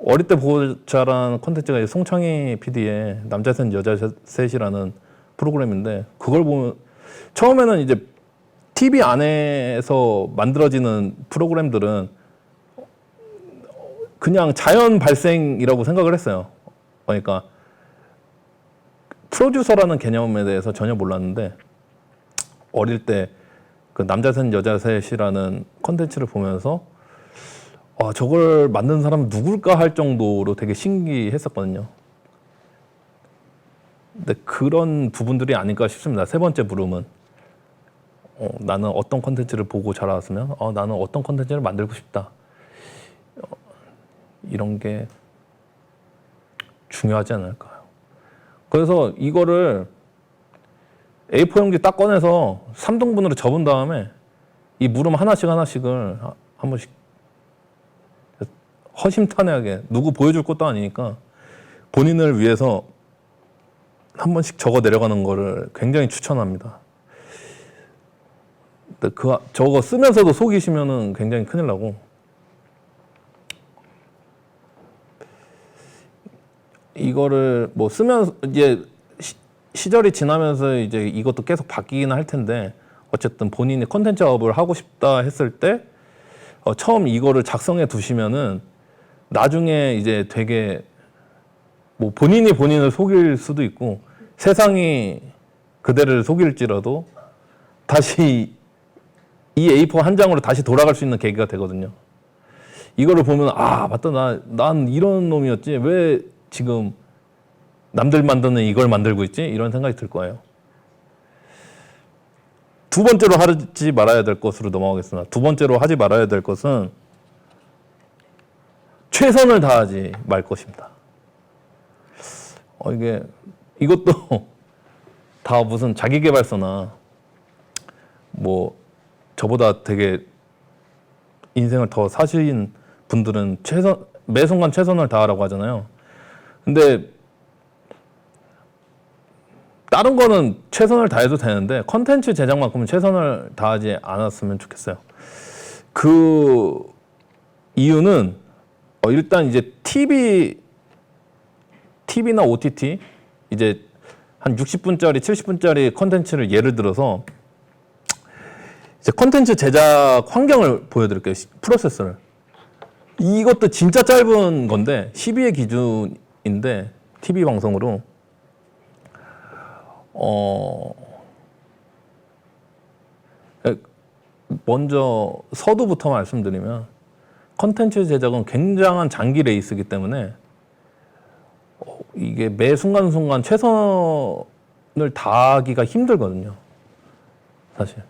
어릴 때 보고 자란 콘텐츠가 송창희 PD의 남자 셋 여자 셋이라는 프로그램인데 그걸 보면 처음에는 이제 TV 안에서 만들어지는 프로그램들은 그냥 자연 발생이라고 생각을 했어요. 그러니까 프로듀서라는 개념에 대해서 전혀 몰랐는데 어릴 때 그 남자 셋 여자 셋이라는 콘텐츠를 보면서 저걸 만든 사람은 누굴까 할 정도로 되게 신기했었거든요. 근데 그런 부분들이 아닐까 싶습니다. 세 번째 물음은 나는 어떤 컨텐츠를 보고 자라왔으면 나는 어떤 컨텐츠를 만들고 싶다. 이런 게 중요하지 않을까요? 그래서 이거를 A4 용지 딱 꺼내서 3등분으로 접은 다음에 이 물음 하나씩을 한 번씩 허심탄회하게 누구 보여줄 것도 아니니까 본인을 위해서 한 번씩 적어 내려가는 거를 굉장히 추천합니다. 근데 저거 쓰면서도 속이시면은 굉장히 큰일 나고 이거를 뭐 쓰면서 이제 시절이 지나면서 이제 이것도 계속 바뀌긴 할 텐데 어쨌든 본인이 콘텐츠업을 하고 싶다 했을 때 처음 이거를 작성해 두시면은 나중에 이제 되게 뭐 본인이 본인을 속일 수도 있고 세상이 그대를 속일지라도 다시 이 A4 한 장으로 다시 돌아갈 수 있는 계기가 되거든요. 이거를 보면 맞다 난 이런 놈이었지 왜 지금 남들 만드는 이걸 만들고 있지? 이런 생각이 들 거예요. 두 번째로 하지 말아야 될 것으로 넘어가겠습니다. 두 번째로 하지 말아야 될 것은 최선을 다하지 말 것입니다. 이것도 다 무슨 자기계발서나 뭐 저보다 되게 인생을 더 사신 분들은 매 순간 최선을 다하라고 하잖아요. 근데 다른 거는 최선을 다해도 되는데 컨텐츠 제작만큼은 최선을 다하지 않았으면 좋겠어요. 그 이유는 일단 이제 TV나 OTT 이제 한 60분짜리, 70분짜리 컨텐츠를 예를 들어서 이제 컨텐츠 제작 환경을 보여드릴게요. 프로세서를. 이것도 진짜 짧은 건데 12회 기준인데 TV 방송으로 먼저 서두부터 말씀드리면 컨텐츠 제작은 굉장한 장기 레이스이기 때문에 이게 매 순간순간 최선을 다하기가 힘들거든요. 사실.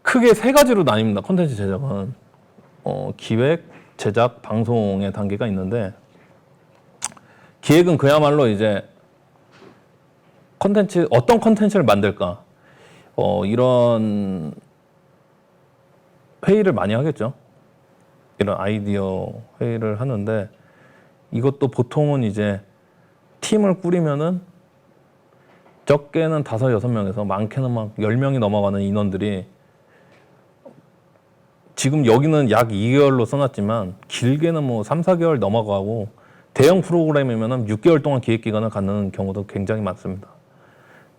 크게 세 가지로 나뉩니다. 컨텐츠 제작은. 기획, 제작, 방송의 단계가 있는데 기획은 그야말로 이제 어떤 컨텐츠를 만들까 이런 회의를 많이 하겠죠. 이런 아이디어 회의를 하는데 이것도 보통은 이제 팀을 꾸리면은 적게는 5, 6명에서 많게는 막 10명이 넘어가는 인원들이 지금 여기는 약 2개월로 써놨지만 길게는 뭐 3, 4개월 넘어가고 대형 프로그램이면은 6개월 동안 기획 기간을 갖는 경우도 굉장히 많습니다.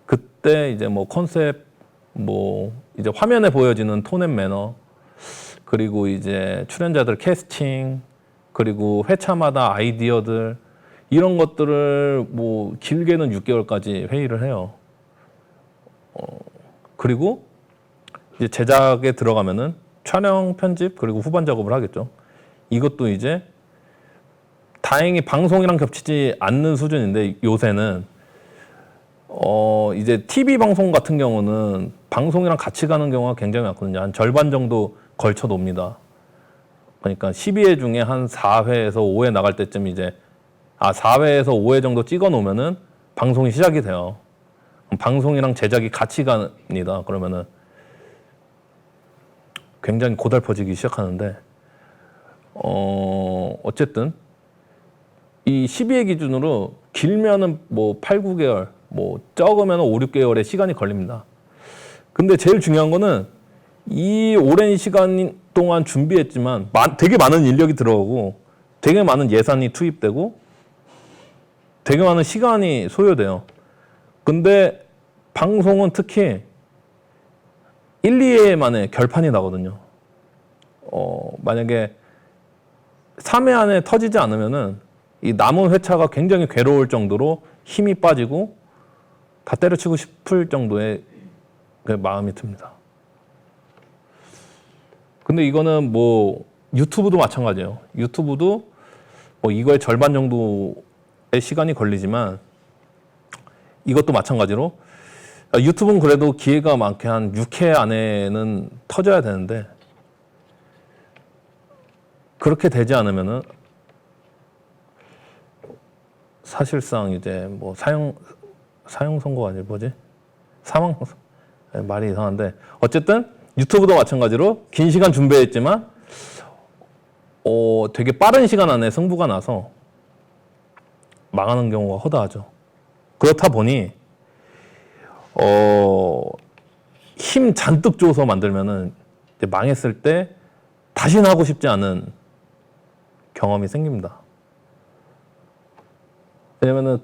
그때 이제 뭐 컨셉, 뭐 이제 화면에 보여지는 톤 앤 매너, 그리고 이제 출연자들 캐스팅, 그리고 회차마다 아이디어들 이런 것들을 뭐 길게는 6개월까지 회의를 해요. 그리고 이제 제작에 들어가면은 촬영, 편집, 그리고 후반 작업을 하겠죠. 이것도 이제 다행히 방송이랑 겹치지 않는 수준인데 요새는 이제 TV 방송 같은 경우는 방송이랑 같이 가는 경우가 굉장히 많거든요. 한 절반 정도 걸쳐 놓습니다. 그러니까 12회 중에 한 4회에서 5회 나갈 때쯤 이제 4회에서 5회 정도 찍어 놓으면은 방송이 시작이 돼요. 방송이랑 제작이 같이 갑니다. 그러면은 굉장히 고달퍼지기 시작하는데 어쨌든 이 12회 기준으로 길면은 뭐 8, 9개월, 뭐 적으면 5, 6개월의 시간이 걸립니다. 근데 제일 중요한 거는 이 오랜 시간 동안 준비했지만 되게 많은 인력이 들어가고 되게 많은 예산이 투입되고 되게 많은 시간이 소요돼요. 근데 방송은 특히 1, 2회 만에 결판이 나거든요. 만약에 3회 안에 터지지 않으면은 이 남은 회차가 굉장히 괴로울 정도로 힘이 빠지고 다 때려치고 싶을 정도의 그 마음이 듭니다. 근데 이거는 뭐 유튜브도 마찬가지예요. 유튜브도 뭐 이거의 절반 정도의 시간이 걸리지만 이것도 마찬가지로 유튜브는 그래도 기회가 많게 한 6회 안에는 터져야 되는데 그렇게 되지 않으면은 사실상 이제 뭐 사형 선고가 아니라 뭐지? 사망 말이 이상한데 어쨌든 유튜브도 마찬가지로 긴 시간 준비했지만 되게 빠른 시간 안에 승부가 나서 망하는 경우가 허다하죠. 그렇다 보니 힘 잔뜩 줘서 만들면은 이제 망했을 때 다시는 하고 싶지 않은 경험이 생깁니다. 왜냐면은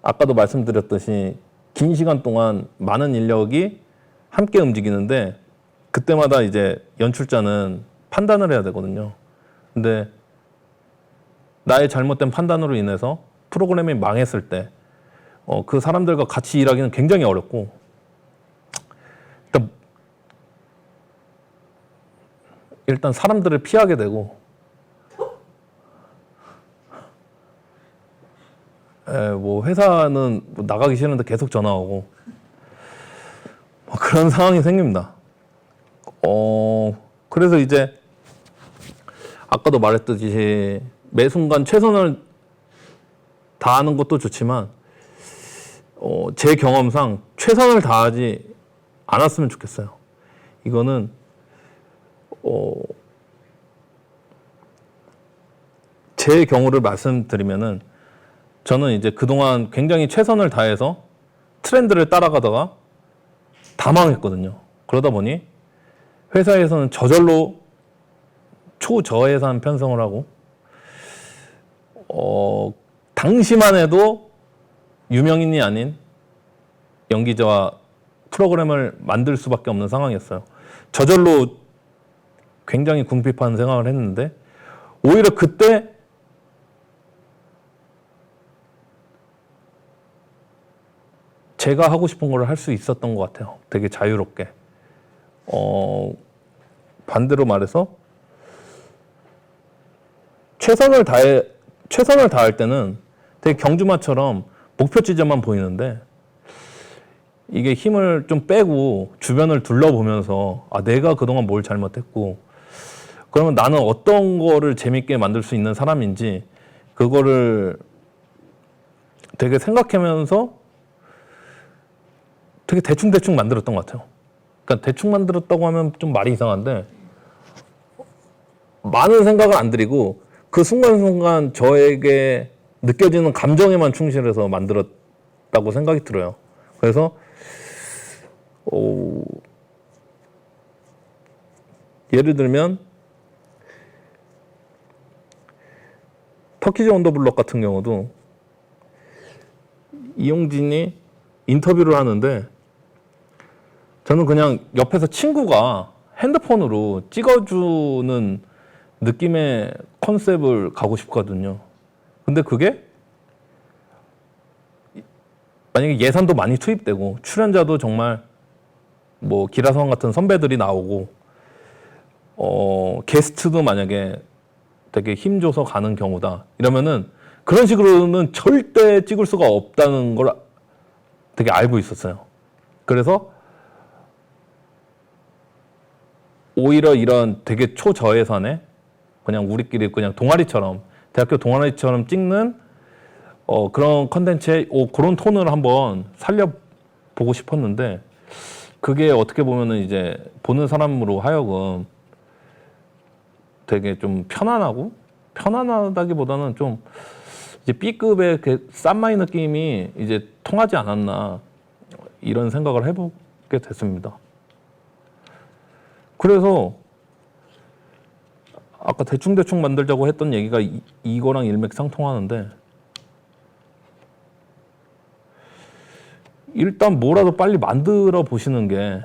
아까도 말씀드렸듯이 긴 시간 동안 많은 인력이 함께 움직이는데 그때마다 이제 연출자는 판단을 해야 되거든요. 근데 나의 잘못된 판단으로 인해서 프로그램이 망했을 때 그 사람들과 같이 일하기는 굉장히 어렵고 일단 사람들을 피하게 되고 뭐 회사는 뭐 나가기 싫은데 계속 전화 오고 그런 상황이 생깁니다. 그래서 이제 아까도 말했듯이 매 순간 최선을 다하는 것도 좋지만 제 경험상 최선을 다하지 않았으면 좋겠어요. 이거는 제 경우를 말씀드리면은 저는 이제 그동안 굉장히 최선을 다해서 트렌드를 따라가다가 다 망했거든요. 그러다 보니 회사에서는 저절로 초저예산 편성을 하고 당시만 해도 유명인이 아닌 연기자와 프로그램을 만들 수밖에 없는 상황이었어요. 저절로 굉장히 궁핍한 생각을 했는데 오히려 그때 제가 하고 싶은 걸 할 수 있었던 것 같아요. 되게 자유롭게. 반대로 말해서 최선을 다할 때는 되게 경주마처럼 목표 지점만 보이는데 이게 힘을 좀 빼고 주변을 둘러보면서 내가 그동안 뭘 잘못했고 그러면 나는 어떤 거를 재밌게 만들 수 있는 사람인지 그거를 되게 생각하면서 되게 대충 만들었던 것 같아요. 그러니까 대충 만들었다고 하면 좀 말이 이상한데 많은 생각을 안 들이고 그 순간순간 저에게 느껴지는 감정에만 충실해서 만들었다고 생각이 들어요. 그래서 예를 들면 터키즈 온 더 블럭 같은 경우도 이용진이 인터뷰를 하는데 저는 그냥 옆에서 친구가 핸드폰으로 찍어주는 느낌의 컨셉을 가고 싶거든요. 근데 그게 만약에 예산도 많이 투입되고 출연자도 정말 뭐 기라성 같은 선배들이 나오고 게스트도 만약에 되게 힘줘서 가는 경우다 이러면은 그런 식으로는 절대 찍을 수가 없다는 걸 되게 알고 있었어요. 그래서 오히려 이런 되게 초저예산에 그냥 우리끼리 그냥 동아리처럼 대학교 동아리처럼 찍는 그런 컨텐츠에 그런 톤을 한번 살려보고 싶었는데 그게 어떻게 보면은 이제 보는 사람으로 하여금 되게 좀 편안하다기보다는 좀 이제 B급의 싼마이 느낌이 이제 통하지 않았나 이런 생각을 해보게 됐습니다. 그래서 아까 대충 만들자고 했던 얘기가 이거랑 일맥상통하는데 일단 뭐라도 빨리 만들어 보시는 게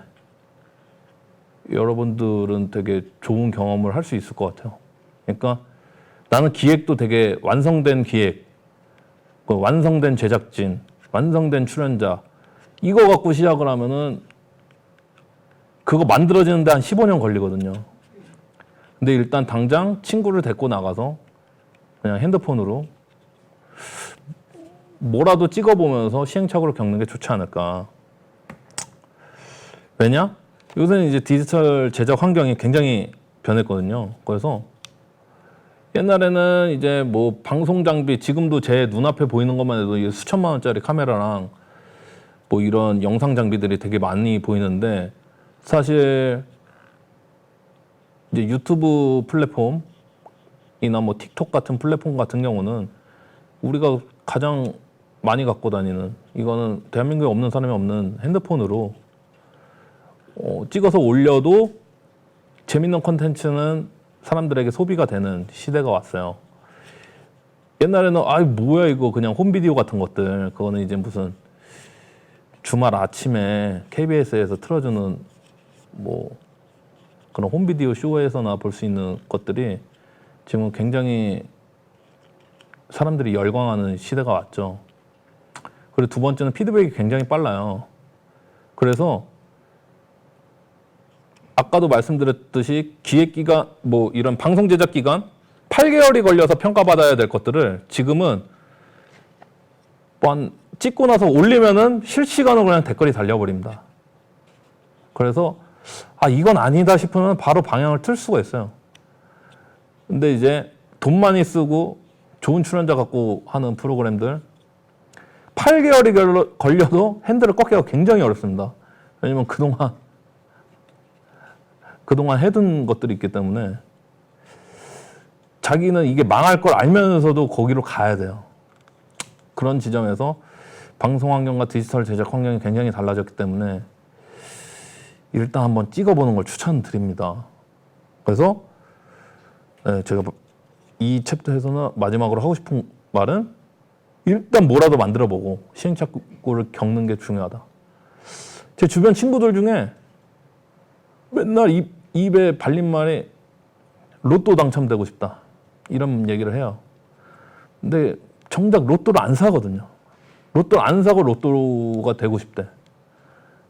여러분들은 되게 좋은 경험을 할 수 있을 것 같아요. 그러니까 나는 기획도 되게 완성된 기획, 완성된 제작진, 완성된 출연자 이거 갖고 시작을 하면은 그거 만들어지는데 한 15년 걸리거든요. 근데 일단 당장 친구를 데리고 나가서 그냥 핸드폰으로 뭐라도 찍어보면서 시행착오를 겪는 게 좋지 않을까. 왜냐? 요새는 이제 디지털 제작 환경이 굉장히 변했거든요. 그래서 옛날에는 이제 뭐 방송 장비, 지금도 제 눈앞에 보이는 것만 해도 이게 수천만 원짜리 카메라랑 뭐 이런 영상 장비들이 되게 많이 보이는데, 사실 이제 유튜브 플랫폼이나 뭐 틱톡 같은 플랫폼 같은 경우는 우리가 가장 많이 갖고 다니는, 이거는 대한민국에 없는 사람이 없는 핸드폰으로 찍어서 올려도 재밌는 콘텐츠는 사람들에게 소비가 되는 시대가 왔어요. 옛날에는 뭐야 이거 그냥 홈비디오 같은 것들, 그거는 이제 무슨 주말 아침에 KBS에서 틀어주는 뭐 그런 홈비디오 쇼에서나 볼 수 있는 것들이 지금 굉장히 사람들이 열광하는 시대가 왔죠. 그리고 두 번째는 피드백이 굉장히 빨라요. 그래서 아까도 말씀드렸듯이 기획기간, 뭐 이런 방송 제작 기간 8개월이 걸려서 평가받아야 될 것들을 지금은 뭐 찍고 나서 올리면은 실시간으로 그냥 댓글이 달려버립니다. 그래서 이건 아니다 싶으면 바로 방향을 틀 수가 있어요. 근데 이제 돈 많이 쓰고 좋은 출연자 갖고 하는 프로그램들 8개월이 걸려도 핸들을 꺾기가 굉장히 어렵습니다. 왜냐면 그동안 해둔 것들이 있기 때문에 자기는 이게 망할 걸 알면서도 거기로 가야 돼요. 그런 지점에서 방송 환경과 디지털 제작 환경이 굉장히 달라졌기 때문에 일단 한번 찍어보는 걸 추천드립니다. 그래서 제가 이 챕터에서는 마지막으로 하고 싶은 말은 일단 뭐라도 만들어보고 시행착오를 겪는 게 중요하다. 제 주변 친구들 중에 맨날 입에 발린 말이 로또 당첨되고 싶다, 이런 얘기를 해요. 근데 정작 로또를 안 사거든요. 로또를 안 사고 로또가 되고 싶대.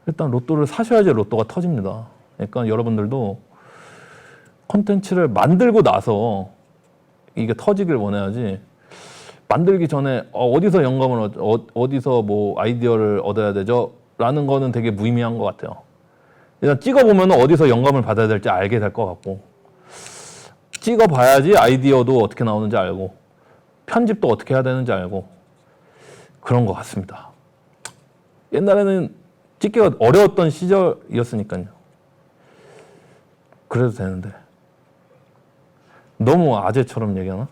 일단 로또를 사셔야지 로또가 터집니다. 그러니까 여러분들도 콘텐츠를 만들고 나서 이게 터지길 원해야지, 만들기 전에 어디서 영감을 어디서 뭐 아이디어를 얻어야 되죠? 라는 거는 되게 무의미한 것 같아요. 일단 찍어보면 어디서 영감을 받아야 될지 알게 될 것 같고, 찍어봐야지 아이디어도 어떻게 나오는지 알고, 편집도 어떻게 해야 되는지 알고, 그런 것 같습니다. 옛날에는 찍기가 어려웠던 시절이었으니까요. 그래도 되는데. 너무 아재처럼 얘기하나?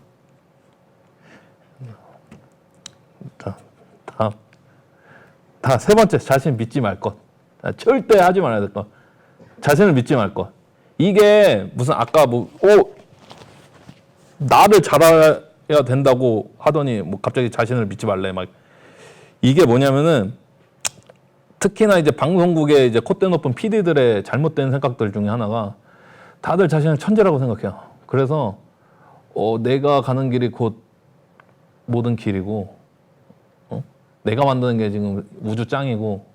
다 세 번째, 자신 믿지 말 것. 절대 하지 말아야 될 것. 자신을 믿지 말 것. 이게 무슨 아까 나를 잘해야 된다고 하더니 뭐 갑자기 자신을 믿지 말래 막. 이게 뭐냐면은 특히나 이제 방송국의 이제 콧대 높은 PD들의 잘못된 생각들 중에 하나가 다들 자신을 천재라고 생각해요. 그래서 내가 가는 길이 곧 모든 길이고, 내가 만드는 게 지금 우주 짱이고,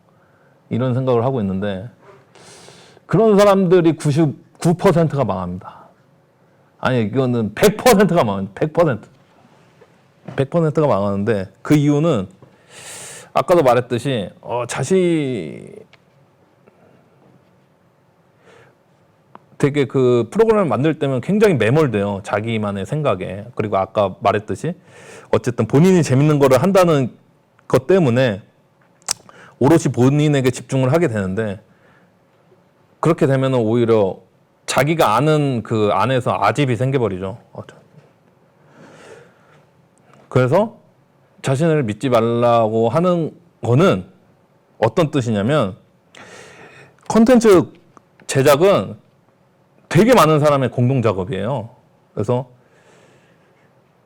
이런 생각을 하고 있는데, 그런 사람들이 99%가 망합니다. 아니, 이거는 100%가 망합니다. 100%. 100%가 망하는데, 그 이유는 아까도 말했듯이 되게 그 프로그램을 만들 때면 굉장히 매몰돼요. 자기만의 생각에. 그리고 아까 말했듯이 어쨌든 본인이 재밌는 거를 한다는 것 때문에 오롯이 본인에게 집중을 하게 되는데, 그렇게 되면 오히려 자기가 아는 그 안에서 아집이 생겨버리죠. 그래서 자신을 믿지 말라고 하는 거는 어떤 뜻이냐면, 콘텐츠 제작은 되게 많은 사람의 공동 작업이에요. 그래서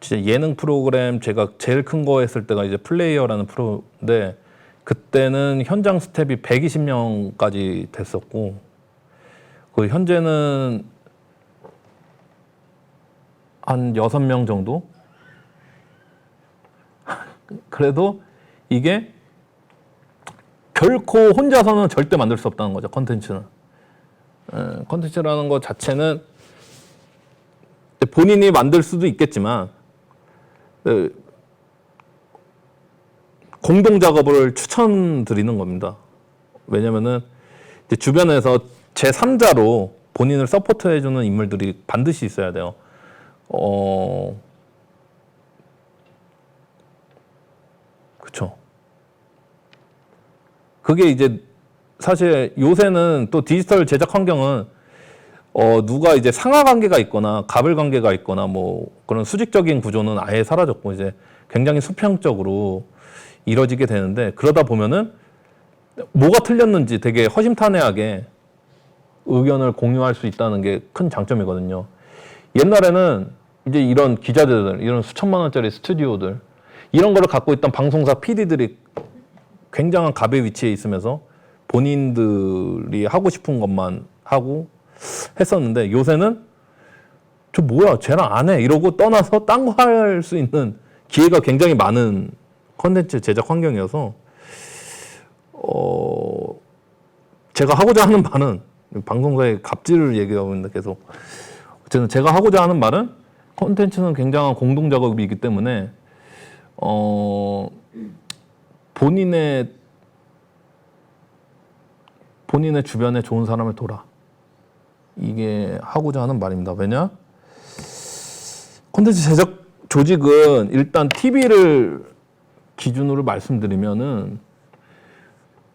진짜 예능 프로그램 제가 제일 큰 거 했을 때가 이제 플레이어라는 프로인데, 그때는 현장 스텝이 120명까지 됐었고, 그 현재는 한 6명 정도? 그래도 이게 결코 혼자서는 절대 만들 수 없다는 거죠, 컨텐츠는. 컨텐츠라는 것 자체는 본인이 만들 수도 있겠지만, 공동 작업을 추천드리는 겁니다. 왜냐면은 이제 주변에서 제3자로 본인을 서포트해주는 인물들이 반드시 있어야 돼요. 그렇죠. 그게 이제 사실 요새는 또 디지털 제작 환경은 누가 이제 상하 관계가 있거나 갑을 관계가 있거나 뭐 그런 수직적인 구조는 아예 사라졌고 이제 굉장히 수평적으로 이루어지게 되는데 그러다 보면은 뭐가 틀렸는지 되게 허심탄회하게 의견을 공유할 수 있다는 게 큰 장점이거든요. 옛날에는 이제 이런 기자들, 이런 수천만 원짜리 스튜디오들 이런 거를 갖고 있던 방송사 PD들이 굉장한 갑의 위치에 있으면서 본인들이 하고 싶은 것만 하고 했었는데 요새는 저 뭐야 쟤랑 안 해 이러고 떠나서 딴 거 할 수 있는 기회가 굉장히 많은 컨텐츠 제작 환경이어서 제가 하고자 하는 말은 방송사의 갑질을 얘기하고 있는데 계속 어쨌든 제가 하고자 하는 말은 컨텐츠는 굉장한 공동 작업이기 때문에 본인의 주변에 좋은 사람을 둬라. 이게 하고자 하는 말입니다. 왜냐? 콘텐츠 제작 조직은 일단 TV를 기준으로 말씀드리면은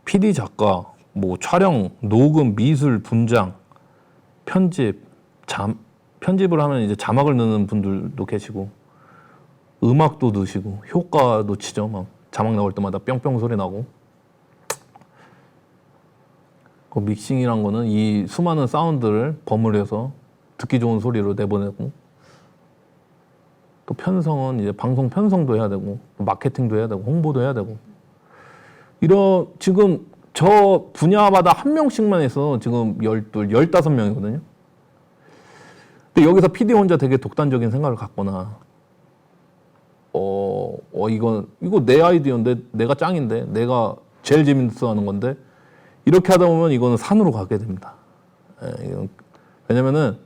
PD 작가, 뭐 촬영, 녹음, 미술, 분장, 편집, 편집을 하면 이제 자막을 넣는 분들도 계시고 음악도 넣으시고 효과도 치죠. 막 자막 나올 때마다 뿅뿅 소리 나고 그 믹싱이란 거는 이 수많은 사운드를 버무려서 듣기 좋은 소리로 내보내고 또 편성은 이제 방송 편성도 해야 되고 마케팅도 해야 되고 홍보도 해야 되고 지금 저 분야마다 한 명씩만 해서 지금 12, 15명이거든요. 근데 여기서 PD 혼자 되게 독단적인 생각을 갖거나 이거 내 아이디어인데 내가 짱인데 내가 제일 재밌어 하는 건데 이렇게 하다 보면 이거는 산으로 가게 됩니다. 왜냐면은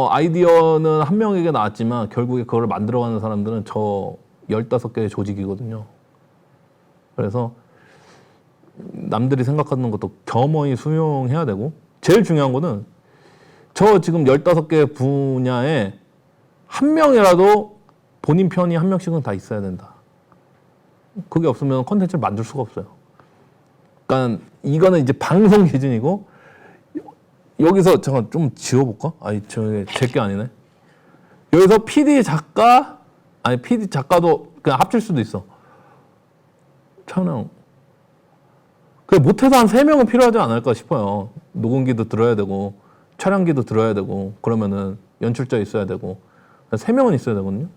아이디어는 한 명에게 나왔지만 결국에 그걸 만들어가는 사람들은 저 15개의 조직이거든요. 그래서 남들이 생각하는 것도 겸허히 수용해야 되고 제일 중요한 거는 저 지금 15개 분야에 한 명이라도 본인 편이 한 명씩은 다 있어야 된다. 그게 없으면 컨텐츠를 만들 수가 없어요. 그러니까 이거는 이제 방송 기준이고 여기서 잠깐 좀 지워볼까? 아니 제게 아니네. 여기서 PD 작가 PD 작가도 그냥 합칠 수도 있어. 촬영. 그 못해도 한 3명은 필요하지 않을까 싶어요. 녹음기도 들어야 되고 촬영기도 들어야 되고 그러면은 연출자 있어야 되고 3명은 있어야 되거든요.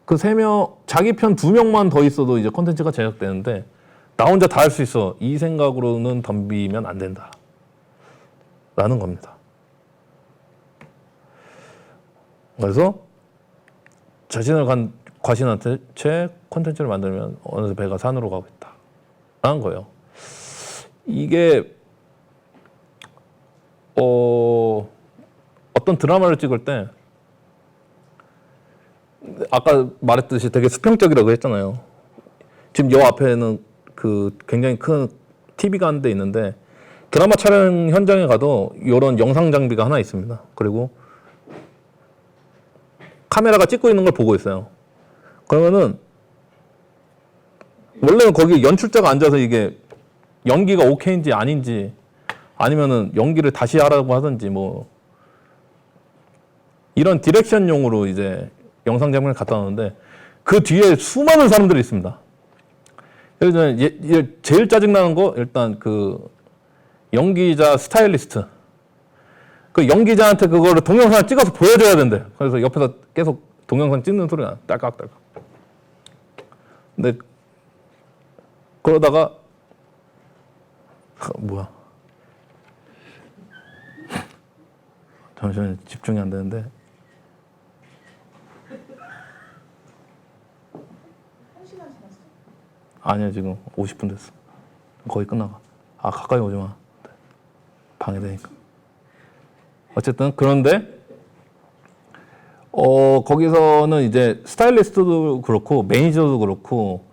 그 3명 자기 편 2명만 더 있어도 이제 콘텐츠가 제작되는데 나 혼자 다 할 수 있어. 이 생각으로는 덤비면 안 된다. 라는 겁니다. 그래서 자신을 과신한테 채 콘텐츠를 만들면 어느새 배가 산으로 가고 있다. 라는 거예요. 이게 어떤 드라마를 찍을 때 아까 말했듯이 되게 수평적이라고 했잖아요. 지금 요 앞에는 그 굉장히 큰 TV가 한 대 있는데 드라마 촬영 현장에 가도 이런 영상 장비가 하나 있습니다. 그리고 카메라가 찍고 있는 걸 보고 있어요. 그러면은 원래는 거기 연출자가 앉아서 이게 연기가 오케이인지 아닌지 아니면은 연기를 다시 하라고 하든지 뭐 이런 디렉션용으로 이제 영상 장면을 갖다 놓는데 그 뒤에 수많은 사람들이 있습니다. 그래서 제일 짜증나는 거 일단 그 연기자 스타일리스트 그 연기자한테 그거를 동영상을 찍어서 보여줘야 된대. 그래서 옆에서 계속 동영상 찍는 소리가 나. 딸깍딸깍. 근데 그러다가 뭐야? 잠시만요. 집중이 안 되는데. 아니야 지금 50분 됐어. 거의 끝나가. 가까이 오지 마. 방해되니까. 어쨌든 그런데 거기서는 이제 스타일리스트도 그렇고 매니저도 그렇고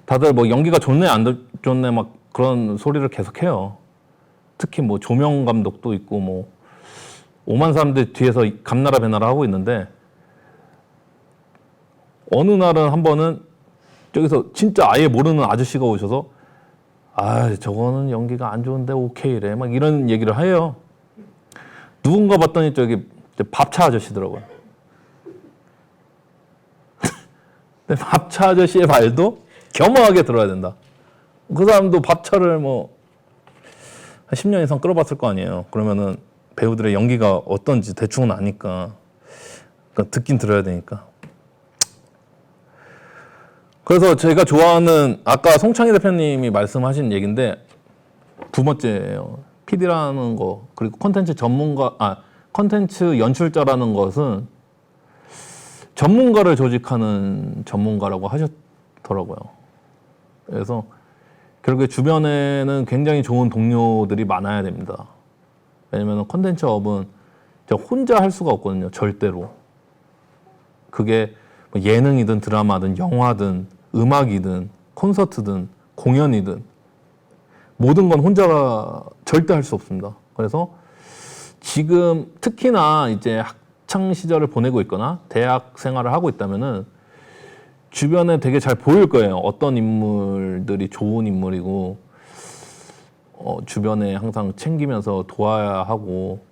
다들 뭐 연기가 좋네 안 좋네 막 그런 소리를 계속해요. 특히 뭐 조명 감독도 있고 뭐 오만 사람들 뒤에서 감나라 배나라 하고 있는데 어느 날은 한 번은 저기서 진짜 아예 모르는 아저씨가 오셔서 아 저거는 연기가 안 좋은데 오케이래 막 이런 얘기를 해요. 누군가 봤더니 저기 밥차 아저씨더라고요. 근데 밥차 아저씨의 말도 겸허하게 들어야 된다. 그 사람도 밥차를 뭐 한 10년 이상 끌어봤을 거 아니에요. 그러면은 배우들의 연기가 어떤지 대충은 아니까. 그러니까 듣긴 들어야 되니까. 그래서 제가 좋아하는 아까 송창희 대표님이 말씀하신 얘기인데 두 번째예요. PD라는 거 그리고 콘텐츠 전문가 콘텐츠 연출자라는 것은 전문가를 조직하는 전문가라고 하셨더라고요. 그래서 결국에 주변에는 굉장히 좋은 동료들이 많아야 됩니다. 왜냐면 콘텐츠 업은 혼자 할 수가 없거든요. 절대로. 그게 뭐 예능이든 드라마든 영화든 음악이든 콘서트든 공연이든 모든 건 혼자가 절대 할 수 없습니다. 그래서 지금 특히나 이제 학창 시절을 보내고 있거나 대학 생활을 하고 있다면은 주변에 되게 잘 보일 거예요. 어떤 인물들이 좋은 인물이고 주변에 항상 챙기면서 도와야 하고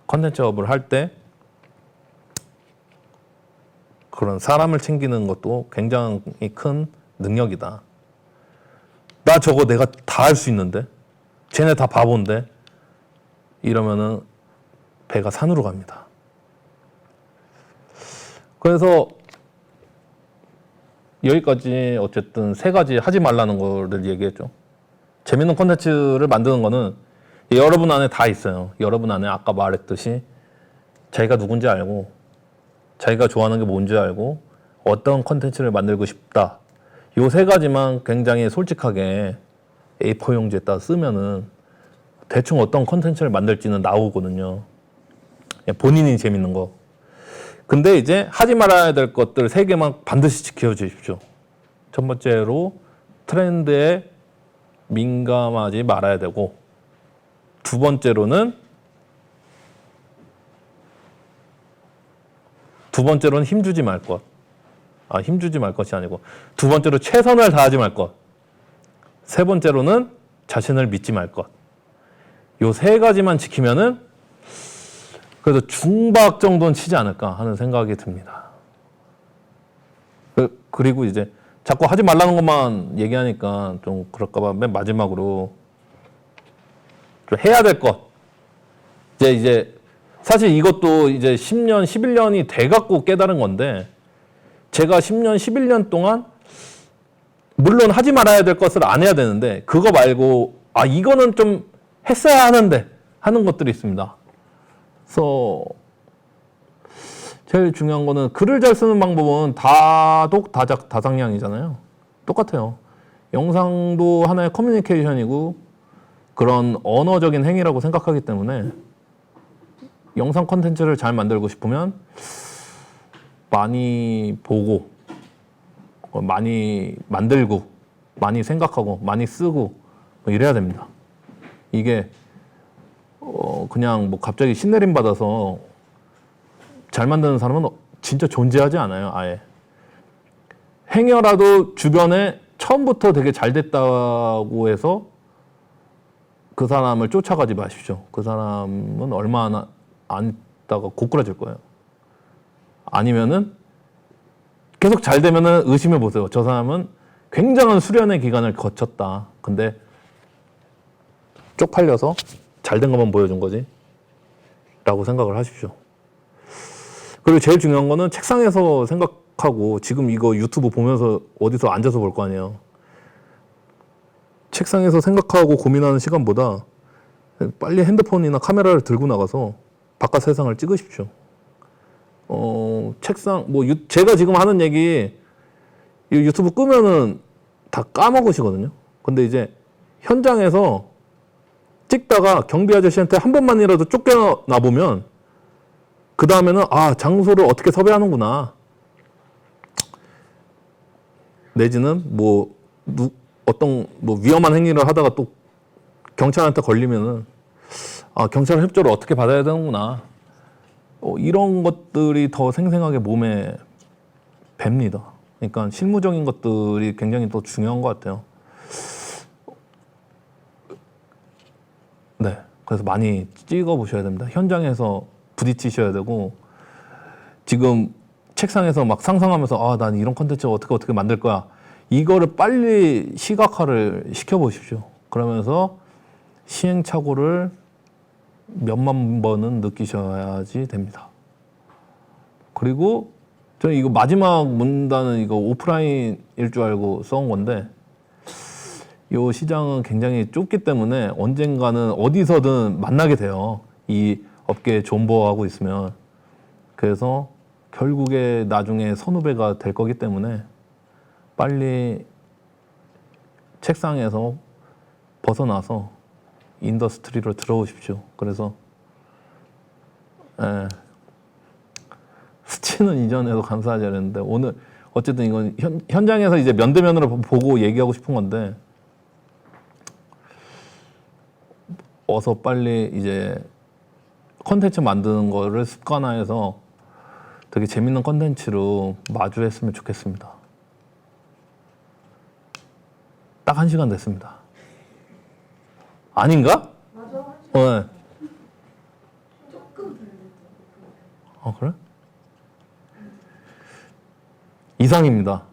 컨텐츠업을 할 때 그런 사람을 챙기는 것도 굉장히 큰 능력이다. 나 저거 내가 다 할 수 있는데 쟤네 다 바본데 이러면은 배가 산으로 갑니다. 그래서 여기까지 어쨌든 세 가지 하지 말라는 거를 얘기했죠. 재밌는 콘텐츠를 만드는 거는 여러분 안에 다 있어요. 여러분 안에 아까 말했듯이 자기가 누군지 알고 자기가 좋아하는 게 뭔지 알고 어떤 콘텐츠를 만들고 싶다. 요 세 가지만 굉장히 솔직하게 A4 용지에다 쓰면은 대충 어떤 콘텐츠를 만들지는 나오거든요. 본인이 재밌는 거. 근데 이제 하지 말아야 될 것들 세 개만 반드시 지켜주십시오. 첫 번째로 트렌드에 민감하지 말아야 되고, 두 번째로는 힘주지 말 것. 힘주지 말 것이 아니고 두 번째로 최선을 다하지 말 것. 세 번째로는 자신을 믿지 말 것. 요 세 가지만 지키면은 그래도 중박 정도는 치지 않을까 하는 생각이 듭니다. 그리고 이제 자꾸 하지 말라는 것만 얘기하니까 좀 그럴까봐 맨 마지막으로 좀 해야 될 것. 이제 사실 이것도 이제 10년, 11년이 돼갖고 깨달은 건데 제가 10년, 11년 동안 물론 하지 말아야 될 것을 안 해야 되는데 그거 말고 이거는 좀 했어야 하는데 하는 것들이 있습니다. 그래서 제일 중요한 거는 글을 잘 쓰는 방법은 다독, 다작, 다상량이잖아요. 똑같아요. 영상도 하나의 커뮤니케이션이고 그런 언어적인 행위라고 생각하기 때문에 영상 콘텐츠를 잘 만들고 싶으면 많이 보고 많이 만들고 많이 생각하고 많이 쓰고 뭐 이래야 됩니다. 이게 그냥 뭐 갑자기 신내림 받아서 잘 만드는 사람은 진짜 존재하지 않아요. 아예 행여라도 주변에 처음부터 되게 잘 됐다고 해서 그 사람을 쫓아가지 마십시오. 그 사람은 얼마나 안 있다가 고꾸라질 거예요. 아니면은 계속 잘 되면은 의심해 보세요. 저 사람은 굉장한 수련의 기간을 거쳤다. 근데 쪽팔려서 잘 된 것만 보여준 거지 라고 생각을 하십시오. 그리고 제일 중요한 거는 책상에서 생각하고 지금 이거 유튜브 보면서 어디서 앉아서 볼 거 아니에요. 책상에서 생각하고 고민하는 시간보다 빨리 핸드폰이나 카메라를 들고 나가서 바깥 세상을 찍으십시오. 책상 제가 지금 하는 얘기 유튜브 끄면은 다 까먹으시거든요. 근데 이제 현장에서 찍다가 경비 아저씨한테 한 번만이라도 쫓겨나 보면 그 다음에는 장소를 어떻게 섭외하는구나. 내지는 어떤 위험한 행위를 하다가 또 경찰한테 걸리면은 경찰 협조를 어떻게 받아야 되는구나. 이런 것들이 더 생생하게 몸에 뱄니다. 그러니까 실무적인 것들이 굉장히 더 중요한 것 같아요. 네, 그래서 많이 찍어 보셔야 됩니다. 현장에서 부딪히셔야 되고, 지금 책상에서 막 상상하면서 난 이런 컨텐츠 어떻게 만들 거야. 이거를 빨리 시각화를 시켜 보십시오. 그러면서 시행착오를 몇만 번은 느끼셔야지 됩니다. 그리고 저는 이거 마지막 문단은 이거 오프라인일 줄 알고 써온 건데, 이 시장은 굉장히 좁기 때문에 언젠가는 어디서든 만나게 돼요. 이 업계에 존버하고 있으면. 그래서 결국에 나중에 선후배가 될 거기 때문에 빨리 책상에서 벗어나서 인더스트리로 들어오십시오. 그래서 스치는 이전에도 감사하지 않았는데, 오늘 어쨌든 이건 현장에서 이제 면대면으로 보고 얘기하고 싶은 건데, 어서 빨리 이제 컨텐츠 만드는 거를 습관화해서 되게 재밌는 컨텐츠로 마주했으면 좋겠습니다. 딱 1시간 됐습니다. 아닌가? 맞아. 네. 조금 그래? 이상입니다.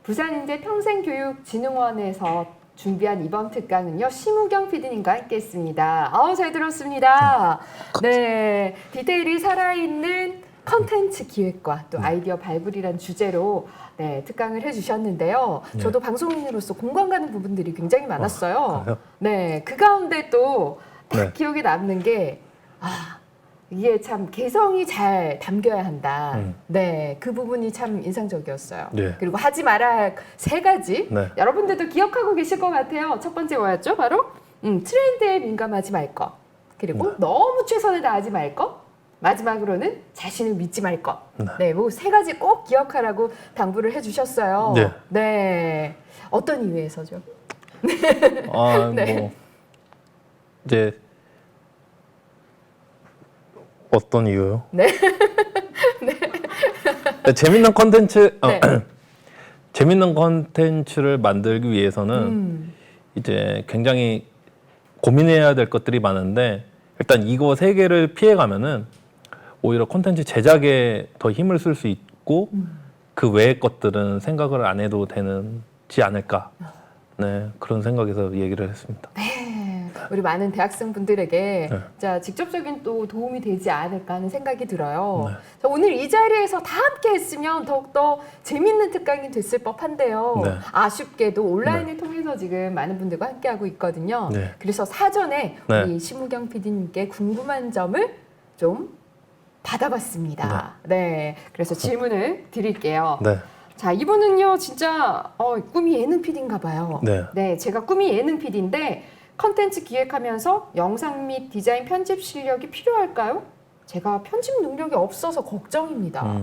부산인재평생교육진흥원에서 준비한 이번 특강은요, 심우경 PD님과 함께했습니다. 잘 들었습니다. 네, 디테일이 살아있는 컨텐츠 기획과 또 아이디어 발굴이란 주제로 특강을 해주셨는데요. 저도 방송인으로서 공감 가는 부분들이 굉장히 많았어요. 그래요? 네, 그 가운데 또 딱 네. 기억에 남는 게 이게 참 개성이 잘 담겨야 한다. 네, 그 부분이 참 인상적이었어요. 네. 그리고 하지 말아야 할 3가지. 네. 여러분들도 기억하고 계실 것 같아요. 첫 번째 뭐였죠? 바로 트렌드에 민감하지 말 것. 그리고 너무 최선을 다하지 말 것. 마지막으로는 자신을 믿지 말 것. 네, 뭐 3가지 꼭 기억하라고 당부를 해주셨어요. 네. 네. 어떤 이유에서죠? 네. 이제 어떤 이유요? 네. 재밌는 컨텐츠, 네. 재밌는 컨텐츠를 만들기 위해서는 이제 굉장히 고민해야 될 것들이 많은데, 일단 이거 3개를 피해가면은 오히려 콘텐츠 제작에 더 힘을 쓸 수 있고 그 외의 것들은 생각을 안 해도 되지 않을까. 네, 그런 생각에서 얘기를 했습니다. 네, 우리 많은 대학생분들에게 네. 자, 직접적인 또 도움이 되지 않을까 하는 생각이 들어요. 네. 자, 오늘 이 자리에서 다 함께 했으면 더욱더 재밌는 특강이 됐을 법한데요. 네. 아쉽게도 온라인을 통해서 지금 많은 분들과 함께하고 있거든요. 네. 그래서 사전에 네. 우리 심우경 PD님께 궁금한 점을 좀 받아봤습니다. 네, 그래서 질문을 드릴게요. 네. 자, 이분은요, 진짜 꿈이 예능 PD인가 봐요. 네. 제가 꿈이 예능 PD인데 컨텐츠 기획하면서 영상 및 디자인 편집 실력이 필요할까요? 제가 편집 능력이 없어서 걱정입니다.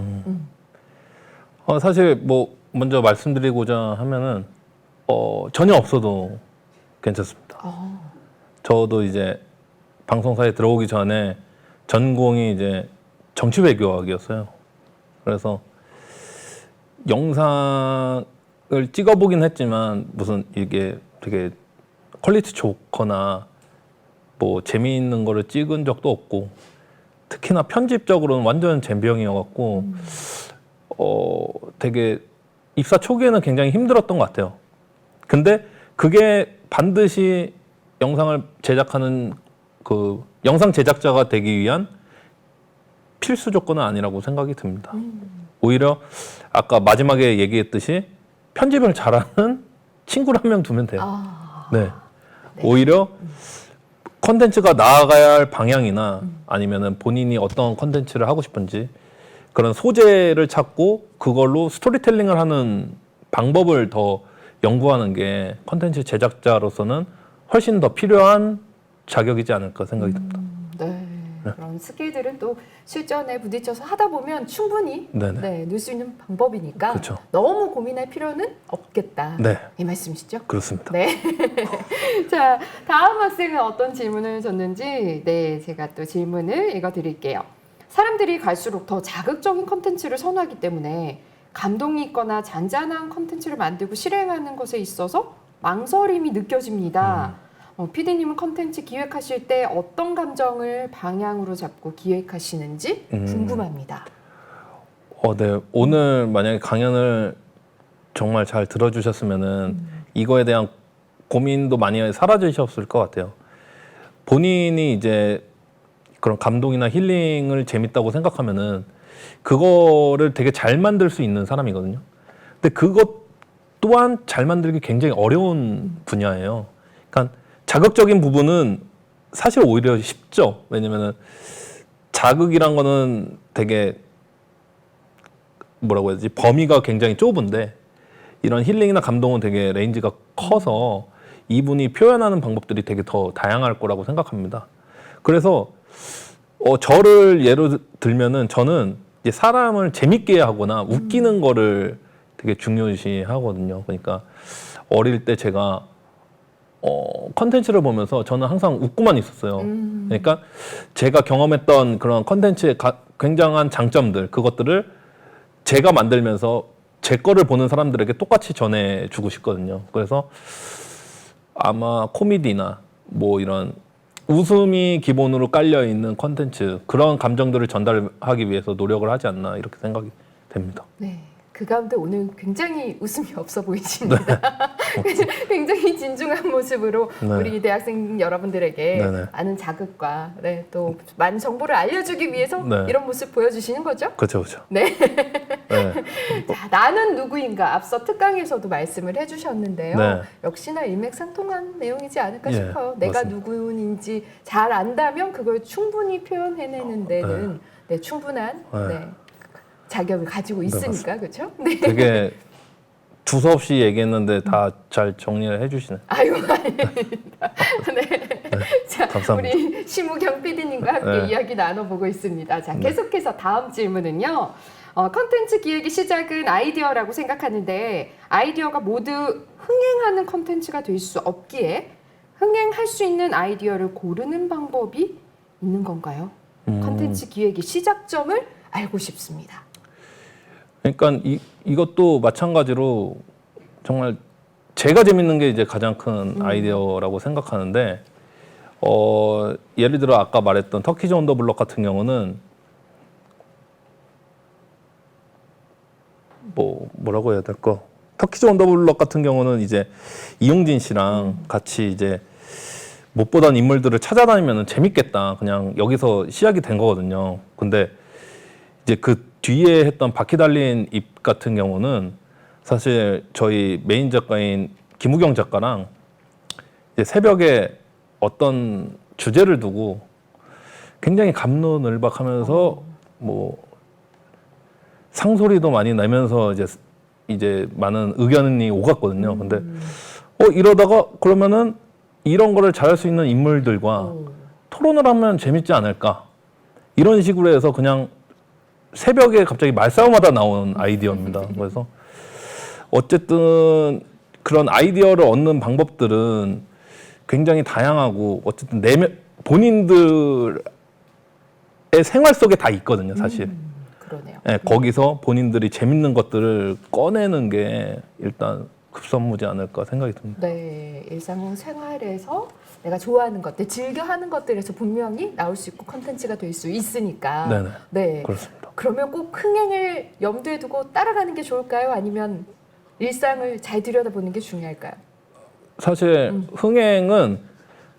사실 뭐 먼저 말씀드리고자 하면은 전혀 없어도 괜찮습니다. 저도 이제 방송사에 들어오기 전에 전공이 이제 정치외교학이었어요. 그래서 영상을 찍어보긴 했지만 무슨 이게 되게 퀄리티 좋거나 뭐 재미있는 거를 찍은 적도 없고, 특히나 편집적으로는 완전 젬병이어갖고 되게 입사 초기에는 굉장히 힘들었던 것 같아요. 근데 그게 반드시 영상을 제작하는 그 영상 제작자가 되기 위한 필수 조건은 아니라고 생각이 듭니다. 오히려 아까 마지막에 얘기했듯이 편집을 잘하는 친구를 한 명 두면 돼요. 네. 오히려 컨텐츠가 나아가야 할 방향이나 아니면은 본인이 어떤 컨텐츠를 하고 싶은지 그런 소재를 찾고 그걸로 스토리텔링을 하는 방법을 더 연구하는 게 컨텐츠 제작자로서는 훨씬 더 필요한 자격이지 않을까 생각이 듭니다. 네. 그런 스킬들은 또 실전에 부딪혀서 하다 보면 충분히 네네. 네, 늘 수 있는 방법이니까 그렇죠. 너무 고민할 필요는 없겠다. 네. 이 말씀이시죠? 그렇습니다. 네. 자, 다음 학생은 어떤 질문을 줬는지 네, 제가 또 질문을 읽어드릴게요. 사람들이 갈수록 더 자극적인 컨텐츠를 선호하기 때문에 감동이 있거나 잔잔한 컨텐츠를 만들고 실행하는 것에 있어서 망설임이 느껴집니다. PD님은 컨텐츠 기획하실 때 어떤 감정을 방향으로 잡고 기획하시는지 궁금합니다. 네. 오늘 만약에 강연을 정말 잘 들어주셨으면은 이거에 대한 고민도 많이 사라지셨을 것 같아요. 본인이 이제 그런 감동이나 힐링을 재밌다고 생각하면은 그거를 되게 잘 만들 수 있는 사람이거든요. 근데 그것 또한 잘 만들기 굉장히 어려운 분야예요. 그러니까 자극적인 부분은 사실 오히려 쉽죠. 왜냐면은 자극이란 거는 되게 뭐라고 해야 되지? 범위가 굉장히 좁은데 이런 힐링이나 감동은 되게 레인지가 커서 이분이 표현하는 방법들이 되게 더 다양할 거라고 생각합니다. 그래서 저를 예로 들면은 저는 이제 사람을 재밌게 하거나 웃기는 거를 되게 중요시 하거든요. 그러니까 어릴 때 제가 컨텐츠를 보면서 저는 항상 웃고만 있었어요. 그러니까 제가 경험했던 그런 컨텐츠의 굉장한 장점들, 그것들을 제가 만들면서 제 거를 보는 사람들에게 똑같이 전해주고 싶거든요. 그래서 아마 코미디나 뭐 이런 웃음이 기본으로 깔려 있는 컨텐츠, 그런 감정들을 전달하기 위해서 노력을 하지 않나 이렇게 생각이 됩니다. 네. 그 가운데 오늘 굉장히 웃음이 없어 보이십니다. 굉장히 진중한 모습으로 네. 우리 대학생 여러분들에게 네네. 많은 자극과 네, 또 많은 정보를 알려주기 위해서 네. 이런 모습 보여주시는 거죠? 그렇죠, 그렇죠. 네. 네. 자, 나는 누구인가 앞서 특강에서도 말씀을 해주셨는데요. 네. 역시나 일맥상통한 내용이지 않을까 예, 싶어요. 내가 맞습니다. 누구인지 잘 안다면 그걸 충분히 표현해내는 데는 네, 충분한 네. 네, 자격을 가지고 있으니까 그렇죠? 네. 되게 두서없이 얘기했는데 다 잘 정리를 해주시네. 아유, 아닙니다. 네. 자, 감사합니다. 우리 심우경 PD님과 함께 네. 이야기 나눠보고 있습니다. 자, 계속해서 다음 질문은요. 컨텐츠 기획의 시작은 아이디어라고 생각하는데 아이디어가 모두 흥행하는 컨텐츠가 될 수 없기에 흥행할 수 있는 아이디어를 고르는 방법이 있는 건가요? 컨텐츠 기획의 시작점을 알고 싶습니다. 그러니까 이것도 마찬가지로 정말 제가 재밌는 게 이제 가장 큰 아이디어라고 생각하는데 예를 들어 아까 말했던 터키즈 온 더 블럭 같은 경우는 뭐라고 해야 될까? 터키즈 온 더 블럭 같은 경우는 이제 이용진 씨랑 같이 이제 못 보던 인물들을 찾아다니면 재밌겠다. 그냥 여기서 시작이 된 거거든요. 근데 이제 그 뒤에 했던 바퀴 달린 입 같은 경우는 사실 저희 메인 작가인 김우경 작가랑 이제 새벽에 어떤 주제를 두고 굉장히 갑론을박하면서 뭐 상소리도 많이 내면서 이제 많은 의견이 오갔거든요. 근데 이러다가 그러면은 이런 거를 잘할 수 있는 인물들과 토론을 하면 재밌지 않을까? 이런 식으로 해서 그냥 새벽에 갑자기 말싸움하다 나온 아이디어입니다. 그래서 어쨌든 그런 아이디어를 얻는 방법들은 굉장히 다양하고 어쨌든 본인들의 생활 속에 다 있거든요, 사실. 그러네요. 네, 거기서 본인들이 재밌는 것들을 꺼내는 게 일단 급선무지 않을까 생각이 듭니다. 네, 일상생활에서 내가 좋아하는 것들, 즐겨하는 것들에서 분명히 나올 수 있고 컨텐츠가 될 수 있으니까. 네네. 네. 그렇습니다. 그러면 꼭 흥행을 염두에 두고 따라가는 게 좋을까요? 아니면 일상을 잘 들여다보는 게 중요할까요? 사실 흥행은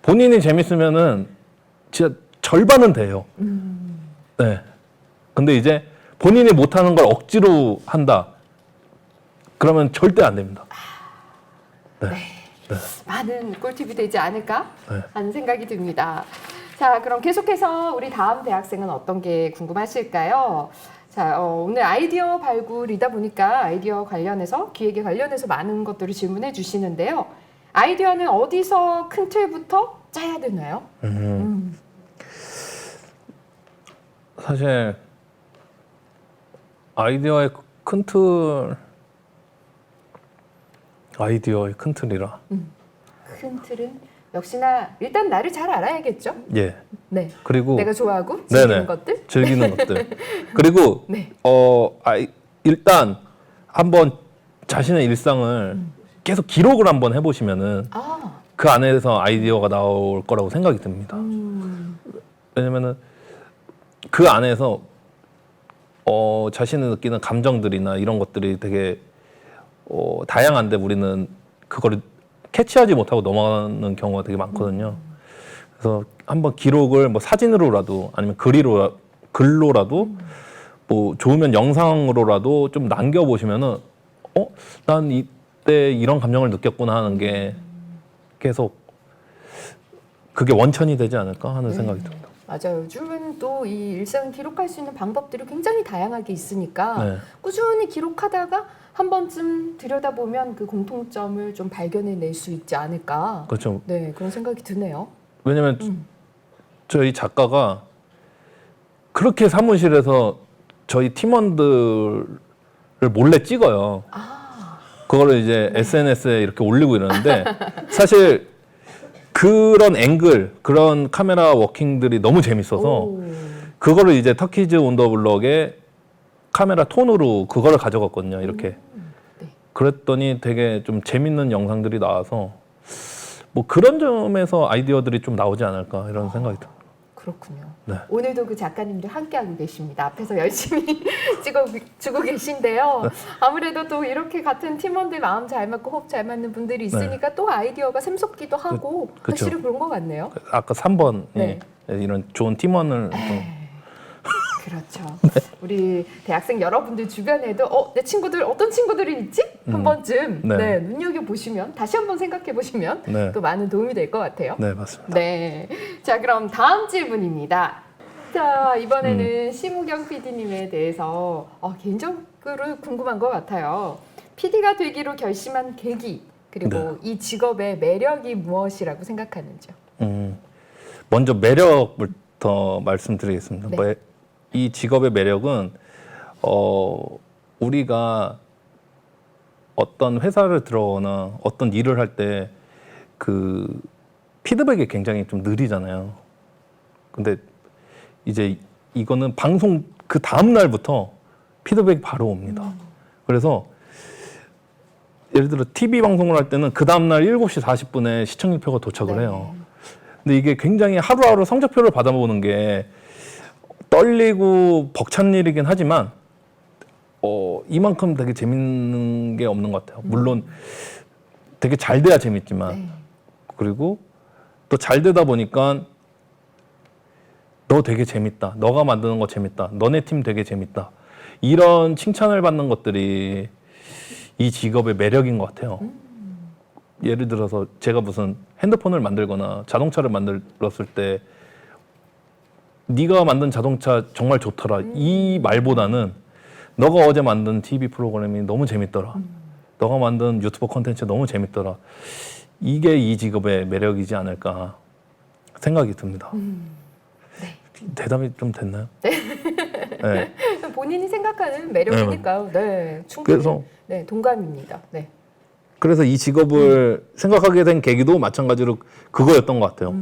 본인이 재밌으면은 진짜 절반은 돼요. 네. 근데 이제 본인이 못하는 걸 억지로 한다. 그러면 절대 안 됩니다. 네. 많은 꿀팁이 되지 않을까 네. 하는 생각이 듭니다. 자, 그럼 계속해서 우리 다음 대학생은 어떤 게 궁금하실까요? 자, 오늘 아이디어 발굴이다 보니까 아이디어 관련해서, 기획에 관련해서 많은 것들을 질문해 주시는데요. 아이디어는 어디서 큰 틀부터 짜야 되나요? 사실 아이디어의 큰 틀이라. 큰 틀은 역시나 일단 나를 잘 알아야겠죠? 예. 네. 그리고 내가 좋아하고 즐기는 네네. 것들? 즐기는 것들. 그리고 네. 일단 한번 자신의 일상을 계속 기록을 한번 해보시면은 아, 그 안에서 아이디어가 나올 거라고 생각이 듭니다. 왜냐면은 그 안에서 자신이 느끼는 감정들이나 이런 것들이 되게 다양한데 우리는 그거를 캐치하지 못하고 넘어가는 경우가 되게 많거든요. 그래서 한번 기록을 뭐 사진으로라도 아니면 글로라도 뭐 좋으면 영상으로라도 좀 남겨보시면은 난 이때 이런 감정을 느꼈구나 하는 게 계속 그게 원천이 되지 않을까 하는 생각이 듭니다. 맞아요. 요즘은 또 이 일상 기록할 수 있는 방법들이 굉장히 다양하게 있으니까 네. 꾸준히 기록하다가 한 번쯤 들여다보면 그 공통점을 좀 발견해낼 수 있지 않을까. 그렇죠. 네, 그런 생각이 드네요. 왜냐면 저희 작가가 그렇게 사무실에서 저희 팀원들을 몰래 찍어요. 그거를 이제 SNS에 이렇게 올리고 이러는데 사실 그런 앵글, 그런 카메라 워킹들이 너무 재밌어서 오. 그거를 이제 터키즈 온 더 블럭에 카메라 톤으로 그거를 가져갔거든요. 이렇게. 네. 그랬더니 되게 좀 재밌는 영상들이 나와서 뭐 그런 점에서 아이디어들이 좀 나오지 않을까 이런 생각이 듭니다. 그렇군요. 네. 오늘도 그 작가님들 함께하고 계십니다. 앞에서 열심히 찍어주고 계신데요. 아무래도 또 이렇게 같은 팀원들 마음 잘 맞고 호흡 잘 맞는 분들이 있으니까 또 아이디어가 샘솟기도 하고 그쵸. 확실히 그런 것 같네요. 아까 3번 네. 이런 좋은 팀원을 좀 그렇죠. 우리 대학생 여러분들 주변에도 내 친구들 어떤 친구들이 있지? 한 번쯤 네. 눈여겨보시면 다시 한번 생각해보시면 네. 또 많은 도움이 될 것 같아요. 네, 맞습니다. 네. 자, 그럼 다음 질문입니다. 자, 이번에는 심우경 PD님에 대해서 개인적으로 궁금한 것 같아요. PD가 되기로 결심한 계기, 그리고 이 직업의 매력이 무엇이라고 생각하는지요? 먼저 매력부터 말씀드리겠습니다. 네. 이 직업의 매력은 우리가 어떤 회사를 들어거나 어떤 일을 할 때 그 피드백이 굉장히 좀 느리잖아요. 근데 이제 이거는 방송 그 다음 날부터 피드백이 바로 옵니다. 그래서 예를 들어 TV 방송을 할 때는 그 다음 날 7시 40분에 시청률표가 도착을 네. 해요. 근데 이게 굉장히 하루하루 성적표를 받아보는 게 떨리고 벅찬 일이긴 하지만 이만큼 되게 재밌는 게 없는 것 같아요. 물론 되게 잘 돼야 재밌지만 네. 그리고 또 잘 되다 보니까 너 되게 재밌다. 너가 만드는 거 재밌다. 너네 팀 되게 재밌다. 이런 칭찬을 받는 것들이 이 직업의 매력인 것 같아요. 예를 들어서 제가 무슨 핸드폰을 만들거나 자동차를 만들었을 때 네가 만든 자동차 정말 좋더라. 이 말보다는 너가 어제 만든 TV 프로그램이 너무 재밌더라. 너가 만든 유튜브 콘텐츠 너무 재밌더라. 이게 이 직업의 매력이지 않을까 생각이 듭니다. 네. 대답이 좀 됐나요? 네. 본인이 생각하는 매력이니까요. 네, 충분히 그래서 동감입니다. 네. 그래서 이 직업을 생각하게 된 계기도 마찬가지로 그거였던 것 같아요.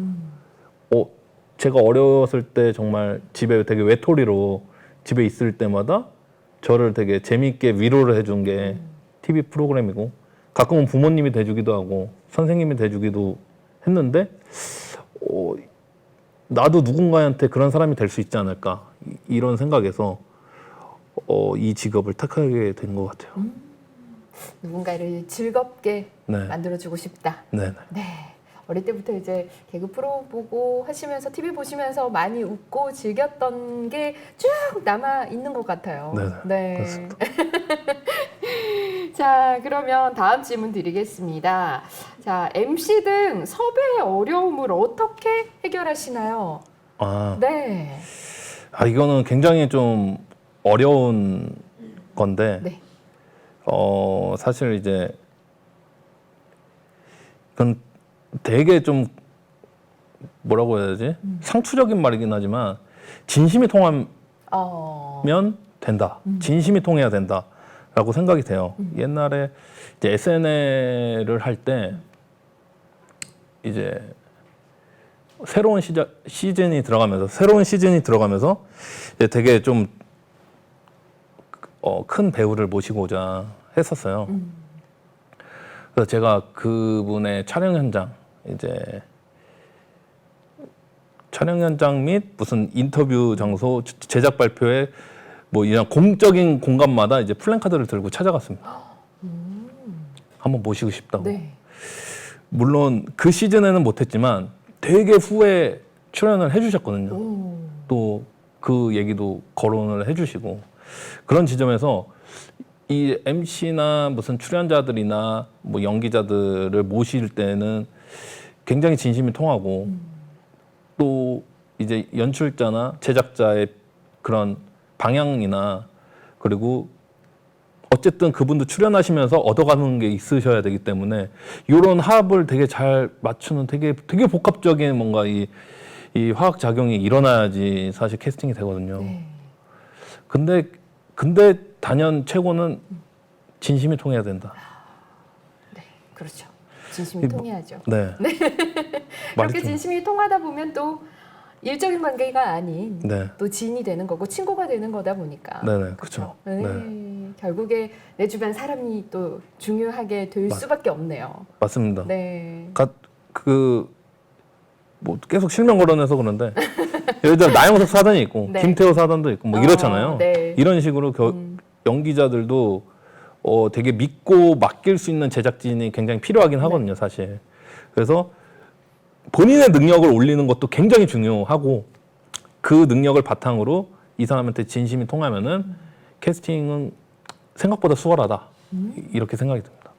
제가 어렸을 때 정말 집에 되게 외톨이로 집에 있을 때마다 저를 되게 재미있게 위로를 해준 게 TV 프로그램이고 가끔은 부모님이 돼주기도 하고 선생님이 돼주기도 했는데 나도 누군가한테 그런 사람이 될 수 있지 않을까 이런 생각에서 이 직업을 택하게 된 것 같아요. 누군가를 즐겁게 네. 만들어주고 싶다. 네. 네. 어릴 때부터 이제 개그 프로 보고 하시면서 TV 보시면서 많이 웃고 즐겼던 게 쭉 남아 있는 것 같아요. 네네. 네. 그렇습니다. 자, 그러면 다음 질문 드리겠습니다. 자, MC 등 섭외 어려움을 어떻게 해결하시나요? 아, 네. 이거는 굉장히 좀 어려운 건데, 네. 사실 이제 그건 되게 좀 뭐라고 해야 되지? 상투적인 말이긴 하지만 진심이 통하면 어. 된다. 진심이 통해야 된다라고 생각이 돼요. 옛날에 이제 SNL을 할 때 이제 새로운 시즌이 들어가면서 이제 되게 좀 큰 배우를 모시고자 했었어요. 그래서 제가 그분의 촬영 현장 및 무슨 인터뷰 장소, 제작 발표회 뭐 이런 공적인 공간마다 이제 플랜카드를 들고 찾아갔습니다. 한번 모시고 싶다고. 네. 물론 그 시즌에는 못했지만 되게 후에 출연을 해주셨거든요. 또 그 얘기도 거론을 해주시고 그런 지점에서 이 MC나 무슨 출연자들이나 뭐 연기자들을 모실 때는 굉장히 진심이 통하고 또 이제 연출자나 제작자의 그런 방향이나 그리고 어쨌든 그분도 출연하시면서 얻어가는 게 있으셔야 되기 때문에 이런 합을 되게 잘 맞추는 되게 복합적인 뭔가 이 화학 작용이 일어나야지 사실 캐스팅이 되거든요. 네. 근데 단연 최고는 진심이 통해야 된다. 네. 그렇죠. 진심이 통해야죠. 네. 그렇게 진심이 통하다 보면 또 일적인 관계가 아닌 네. 또 지인이 되는 거고 친구가 되는 거다 보니까. 네네, 그렇죠. 네. 네. 결국에 내 주변 사람이 또 중요하게 될 수밖에 없네요. 맞습니다. 네. 뭐 계속 실명 거론해서 그런데 예를 들어 나영석 사단이 있고 네. 김태호 사단도 있고 뭐 이렇잖아요. 네. 이런 식으로 연기자들도 되게 믿고 맡길 수 있는 제작진이 굉장히 필요하긴 하거든요, 사실. 그래서 본인의 능력을 올리는 것도 굉장히 중요하고 그 능력을 바탕으로 이 사람한테 진심이 통하면은 캐스팅은 생각보다 수월하다. 이렇게 생각이 듭니다.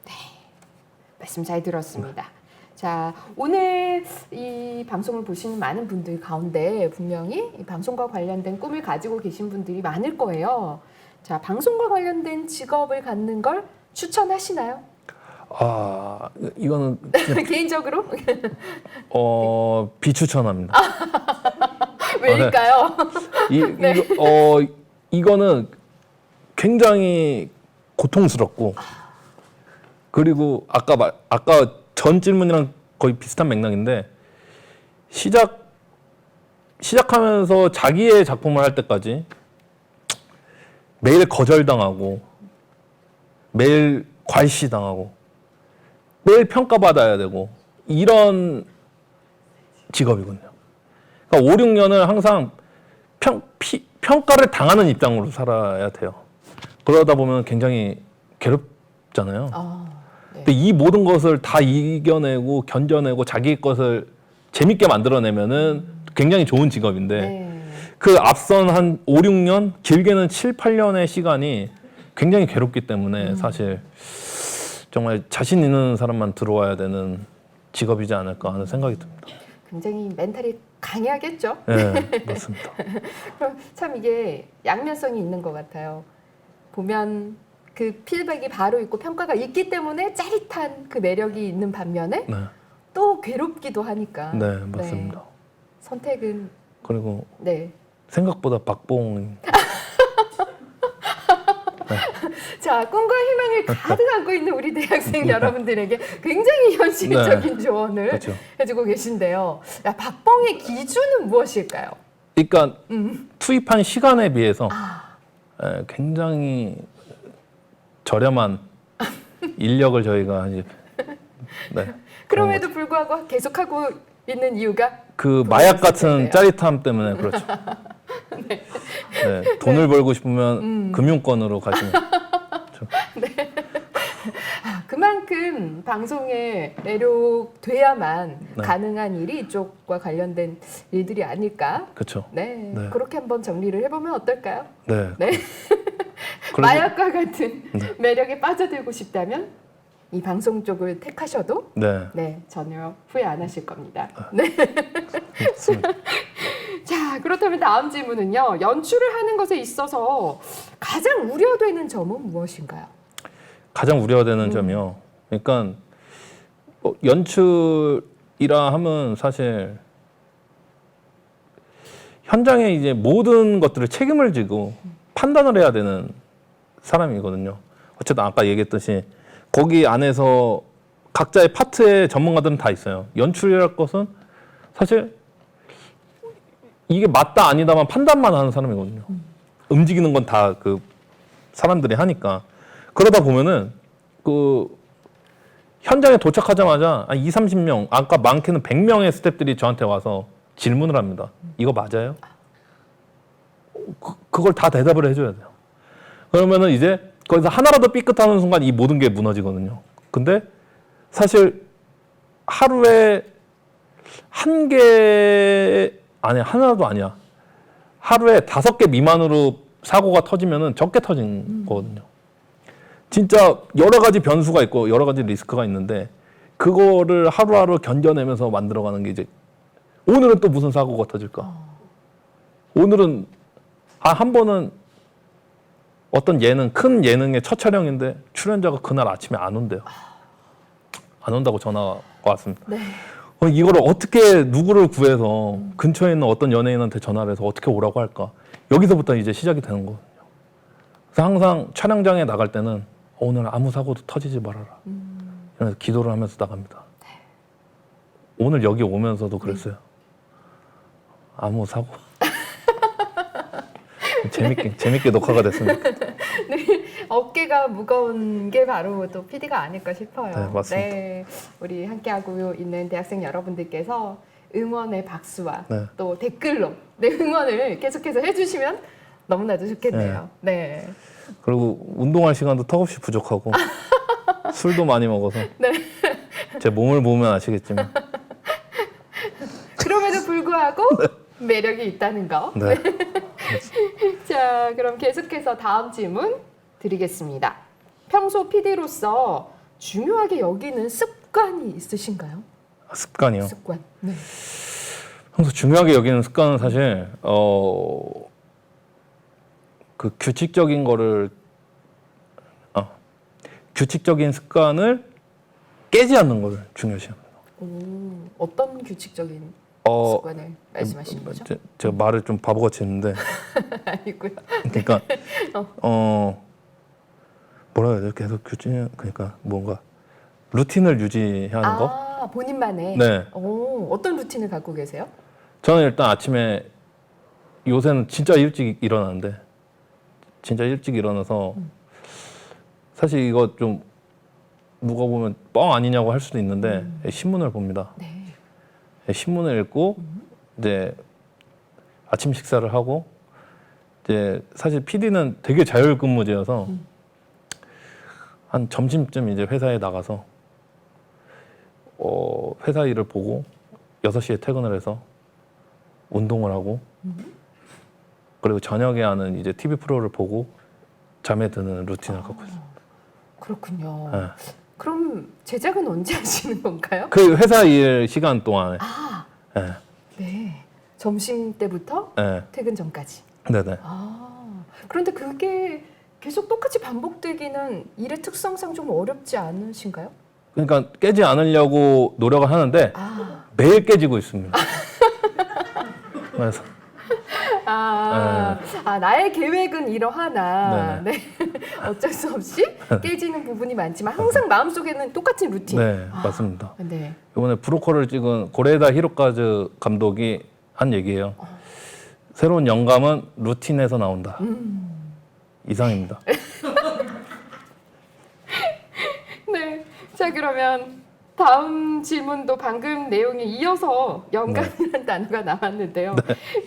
말씀 잘 들었습니다. 자, 오늘 이 방송을 보시는 많은 분들 가운데 분명히 이 방송과 관련된 꿈을 가지고 계신 분들이 많을 거예요. 자, 방송과 관련된 직업을 갖는 걸 추천하시나요? 이거는 개인적으로? 비추천합니다. 왜일까요? 이거는 굉장히 고통스럽고 그리고 아까 전 질문이랑 거의 비슷한 맥락인데 시작하면서 자기의 작품을 할 때까지 매일 거절당하고 매일 괄시당하고 매일 평가받아야 되고 이런 직업이거든요. 그러니까 5, 6년을 항상 평가를 당하는 입장으로 살아야 돼요. 그러다 보면 굉장히 괴롭잖아요. 네. 근데 이 모든 것을 다 이겨내고 견뎌내고 자기 것을 재밌게 만들어내면은 굉장히 좋은 직업인데 네. 그 앞선 한 5, 6년, 길게는 7, 8년의 시간이 굉장히 괴롭기 때문에 사실 정말 자신 있는 사람만 들어와야 되는 직업이지 않을까 하는 생각이 듭니다. 굉장히 멘탈이 강해야겠죠? 네, 맞습니다. 그럼 참 이게 양면성이 있는 것 같아요. 보면 그 피드백이 바로 있고 평가가 있기 때문에 짜릿한 그 매력이 있는 반면에 네, 또 괴롭기도 하니까. 네, 맞습니다. 선택은 그리고 네. 생각보다 박봉 자, 꿈과 희망을 가득 안고 있는 우리 대학생 여러분들에게 굉장히 현실적인 조언을 그렇죠. 해주고 계신데요. 야, 박봉의 기준은 무엇일까요? 그러니까 투입한 시간에 비해서 굉장히 저렴한 인력을 저희가 이제 그럼에도 불구하고 계속하고 있는 이유가 그 마약 같은 텐데요. 짜릿함 때문에 그렇죠. 네, 돈을 벌고 싶으면 금융권으로 가시면 그만큼 방송에 매료돼야만 네. 가능한 일이 이쪽과 관련된 일들이 아닐까? 그렇죠. 네, 네. 그렇게 한번 정리를 해보면 어떨까요? 네, 네. 마약과 같은 매력에 빠져들고 싶다면 이 방송 쪽을 택하셔도 네. 네, 전혀 후회 안 하실 겁니다. 네. 자, 그렇다면 다음 질문은요. 연출을 하는 것에 있어서 가장 우려되는 점은 무엇인가요? 가장 우려되는 점이요. 그러니까 연출이라 하면 사실 현장에 이제 모든 것들을 책임을 지고 판단을 해야 되는 사람이거든요. 어쨌든 아까 얘기했듯이 거기 안에서 각자의 파트의 전문가들은 다 있어요. 연출이랄 것은 사실 이게 맞다 아니다만 판단만 하는 사람이거든요. 움직이는 건 다 그 사람들이 하니까. 그러다 보면은 그 현장에 도착하자마자 20, 30명, 아까 많게는 100명의 스태프들이 저한테 와서 질문을 합니다. 이거 맞아요? 그걸 다 대답을 해줘야 돼요. 그러면은 이제 거기서 하나라도 삐끗하는 순간 이 모든 게 무너지거든요. 근데 사실 하루에 한 개, 아니, 하나도 아니야. 하루에 5개 미만으로 사고가 터지면은 적게 터진 거거든요. 진짜 여러 가지 변수가 있고 여러 가지 리스크가 있는데 그거를 하루하루 견뎌내면서 만들어가는 게 이제 오늘은 또 무슨 사고가 터질까? 오늘은 한 번은 어떤 예능, 큰 예능의 첫 촬영인데 출연자가 그날 아침에 안 온대요. 안 온다고 전화가 왔습니다. 네. 이거를 어떻게 누구를 구해서 근처에 있는 어떤 연예인한테 전화를 해서 어떻게 오라고 할까? 여기서부터 이제 시작이 되는 거거든요. 그래서 항상 촬영장에 나갈 때는 오늘 아무 사고도 터지지 말아라. 그래서 기도를 하면서 나갑니다. 네. 오늘 여기 오면서도 그랬어요. 아무 사고. 재밌게 녹화가 됐습니다. 네, 어깨가 무거운 게 바로 또 PD가 아닐까 싶어요. 네, 맞습니다. 네, 우리 함께하고 있는 대학생 여러분들께서 응원의 박수와 네. 또 댓글로 네, 응원을 계속해서 해주시면 너무나도 좋겠네요. 네. 그리고 운동할 시간도 턱없이 부족하고 술도 많이 먹어서 네. 제 몸을 보면 아시겠지만 그럼에도 불구하고 매력이 있다는 거. 네. 자, 그럼 계속해서 다음 질문 드리겠습니다. 평소 PD로서 중요하게 여기는 습관이 있으신가요? 습관이요. 습관. 네. 평소 중요하게 여기는 습관은 사실 그 규칙적인 거를 규칙적인 습관을 깨지 않는 걸 중요시합니다. 어떤 규칙적인 습관을 말씀하시는 거죠? 제가 말을 좀 바보같이 했는데 아니고요. 그러니까 뭐라 해야 돼? 계속 규칙 그러니까 뭔가 루틴을 유지하는 거. 아, 본인만의. 네. 어떤 루틴을 갖고 계세요? 저는 일단 아침에 요새는 진짜 일찍 일어나는데 진짜 일찍 일어나서 사실 이거 좀 누가 보면 뻥 아니냐고 할 수도 있는데 신문을 봅니다. 네. 신문을 읽고 이제 아침 식사를 하고 이제 사실 PD는 되게 자율근무제여서 한 점심쯤 이제 회사에 나가서 회사 일을 보고 6시에 퇴근을 해서 운동을 하고 그리고 저녁에 하는 이제 TV 프로를 보고 잠에 드는 루틴을 갖고 있어요. 그렇군요. 네. 그럼 제작은 언제 하시는 건가요? 그 회사 일 시간 동안에. 아, 네. 네. 점심 때부터 네. 퇴근 전까지. 네네. 아, 그런데 그게 계속 똑같이 반복되기는 일의 특성상 좀 어렵지 않으신가요? 그러니까 깨지 않으려고 노력을 하는데 아, 매일 깨지고 있습니다. 그래서 나의 계획은 이러하나 네. 네. 어쩔 수 없이 깨지는 부분이 많지만 항상 마음속에는 똑같은 루틴. 네, 맞습니다. 네. 이번에 브로커를 찍은 고레다 히로카즈 감독이 한 얘기예요. 새로운 영감은 루틴에서 나온다. 이상입니다. 네. 자, 그러면 다음 질문도 방금 내용에 이어서 영감이라는 단어가 나왔는데요.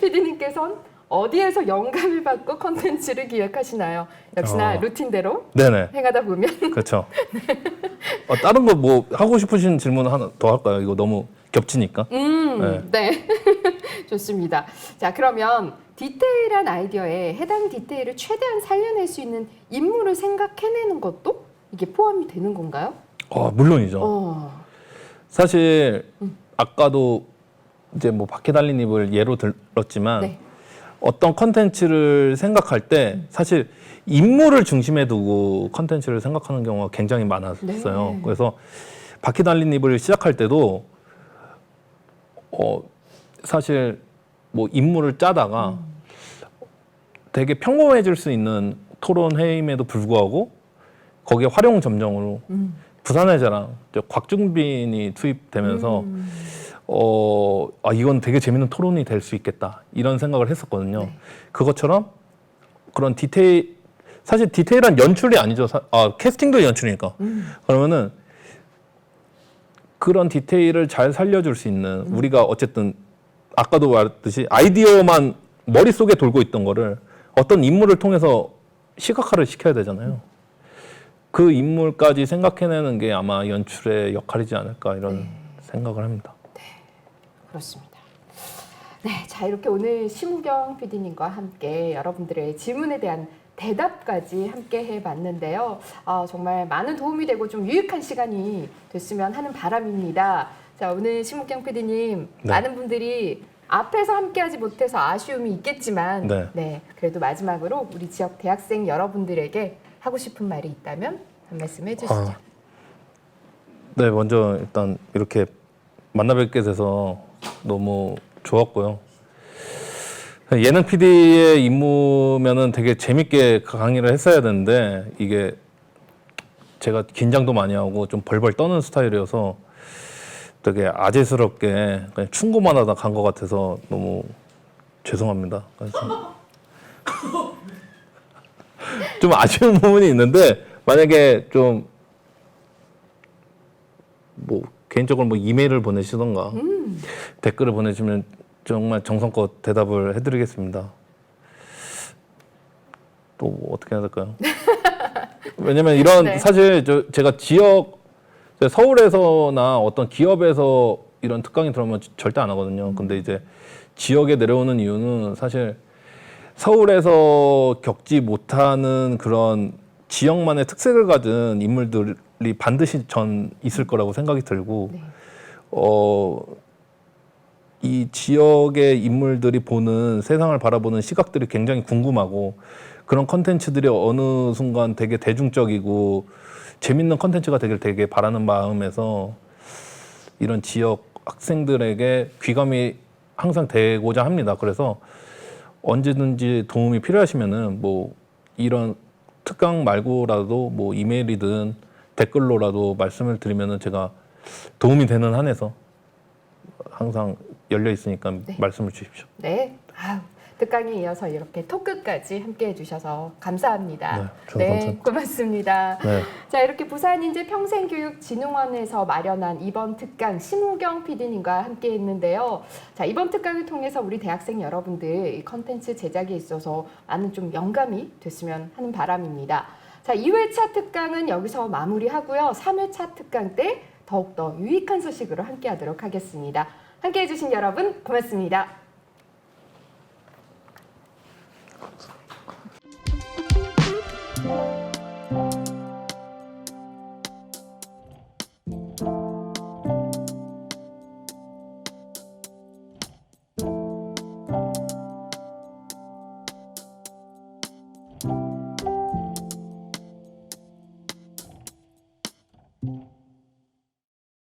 PD님께서는 어디에서 영감을 받고 컨텐츠를 기획하시나요? 역시나 루틴대로 네네. 행하다 보면 그렇죠. 다른 거 뭐 하고 싶으신 질문 하나 더 할까요? 이거 너무 겹치니까. 네. 좋습니다. 자, 그러면 디테일한 아이디어에 해당 디테일을 최대한 살려낼 수 있는 인물을 생각해내는 것도 이게 포함이 되는 건가요? 물론이죠. 사실 아까도 이제 뭐 바퀴 달린 입을 예로 들었지만 네. 어떤 컨텐츠를 생각할 때 사실 인물을 중심에 두고 컨텐츠를 생각하는 경우가 굉장히 많았어요. 네. 그래서 바퀴 달린 입을 시작할 때도 사실 뭐 인물을 짜다가 되게 평범해질 수 있는 토론 회의임에도 불구하고 거기에 활용 점정으로 부산의 자랑 곽중빈이 투입되면서 이건 되게 재밌는 토론이 될 수 있겠다 이런 생각을 했었거든요. 네. 그것처럼 그런 디테일 사실 디테일한 연출이 아니죠. 캐스팅도 연출이니까. 그러면은 그런 디테일을 잘 살려줄 수 있는 우리가 어쨌든 아까도 말했듯이 아이디어만 머릿속에 돌고 있던 거를 어떤 인물을 통해서 시각화를 시켜야 되잖아요. 그 인물까지 생각해내는 게 아마 연출의 역할이지 않을까 이런 생각을 합니다. 그렇습니다. 네, 자 이렇게 오늘 심우경 PD님과 함께 여러분들의 질문에 대한 대답까지 함께 해봤는데요. 정말 많은 도움이 되고 좀 유익한 시간이 됐으면 하는 바람입니다. 자 오늘 심우경 PD님 네. 많은 분들이 앞에서 함께하지 못해서 아쉬움이 있겠지만 네. 그래도 마지막으로 우리 지역 대학생 여러분들에게 하고 싶은 말이 있다면 한 말씀 해주시죠. 네, 먼저 일단 이렇게 만나 뵙게 돼서 너무 좋았고요. 예능 PD의 임무면은 되게 재밌게 강의를 했어야 되는데 이게 제가 긴장도 많이 하고 좀 벌벌 떠는 스타일이어서 되게 아재스럽게 그냥 충고만 하다 간 것 같아서 너무 죄송합니다. 그래서 좀 아쉬운 부분이 있는데 만약에 좀 뭐 개인적으로 뭐 이메일을 보내시던가 댓글을 보내주면 정말 정성껏 대답을 해드리겠습니다. 또 뭐 어떻게 해야 될까요? 왜냐면 이런 네. 사실 제가 지역 서울에서나 어떤 기업에서 이런 특강이 들어오면 절대 안 하거든요. 근데 이제 지역에 내려오는 이유는 사실 서울에서 겪지 못하는 그런 지역만의 특색을 가진 인물들이 반드시 전 있을 거라고 생각이 들고 네. 이 지역의 인물들이 보는 세상을 바라보는 시각들이 굉장히 궁금하고 그런 컨텐츠들이 어느 순간 되게 대중적이고 재밌는 컨텐츠가 되길 되게 바라는 마음에서 이런 지역 학생들에게 귀감이 항상 되고자 합니다. 그래서 언제든지 도움이 필요하시면은 뭐 이런 특강 말고라도 뭐 이메일이든 댓글로라도 말씀을 드리면은 제가 도움이 되는 한에서 항상 열려 있으니까 말씀을 주십시오. 네. 특강에 이어서 이렇게 토크까지 함께 해주셔서 감사합니다. 네, 저도 감사합니다. 고맙습니다. 네. 자, 이렇게 부산인재평생교육진흥원에서 마련한 이번 특강 심우경 PD님과 함께 했는데요. 자, 이번 특강을 통해서 우리 대학생 여러분들 이 컨텐츠 제작에 있어서 많은 좀 영감이 됐으면 하는 바람입니다. 자, 2회차 특강은 여기서 마무리하고요. 3회차 특강 때 더욱더 유익한 소식으로 함께 하도록 하겠습니다. 함께 해주신 여러분 고맙습니다.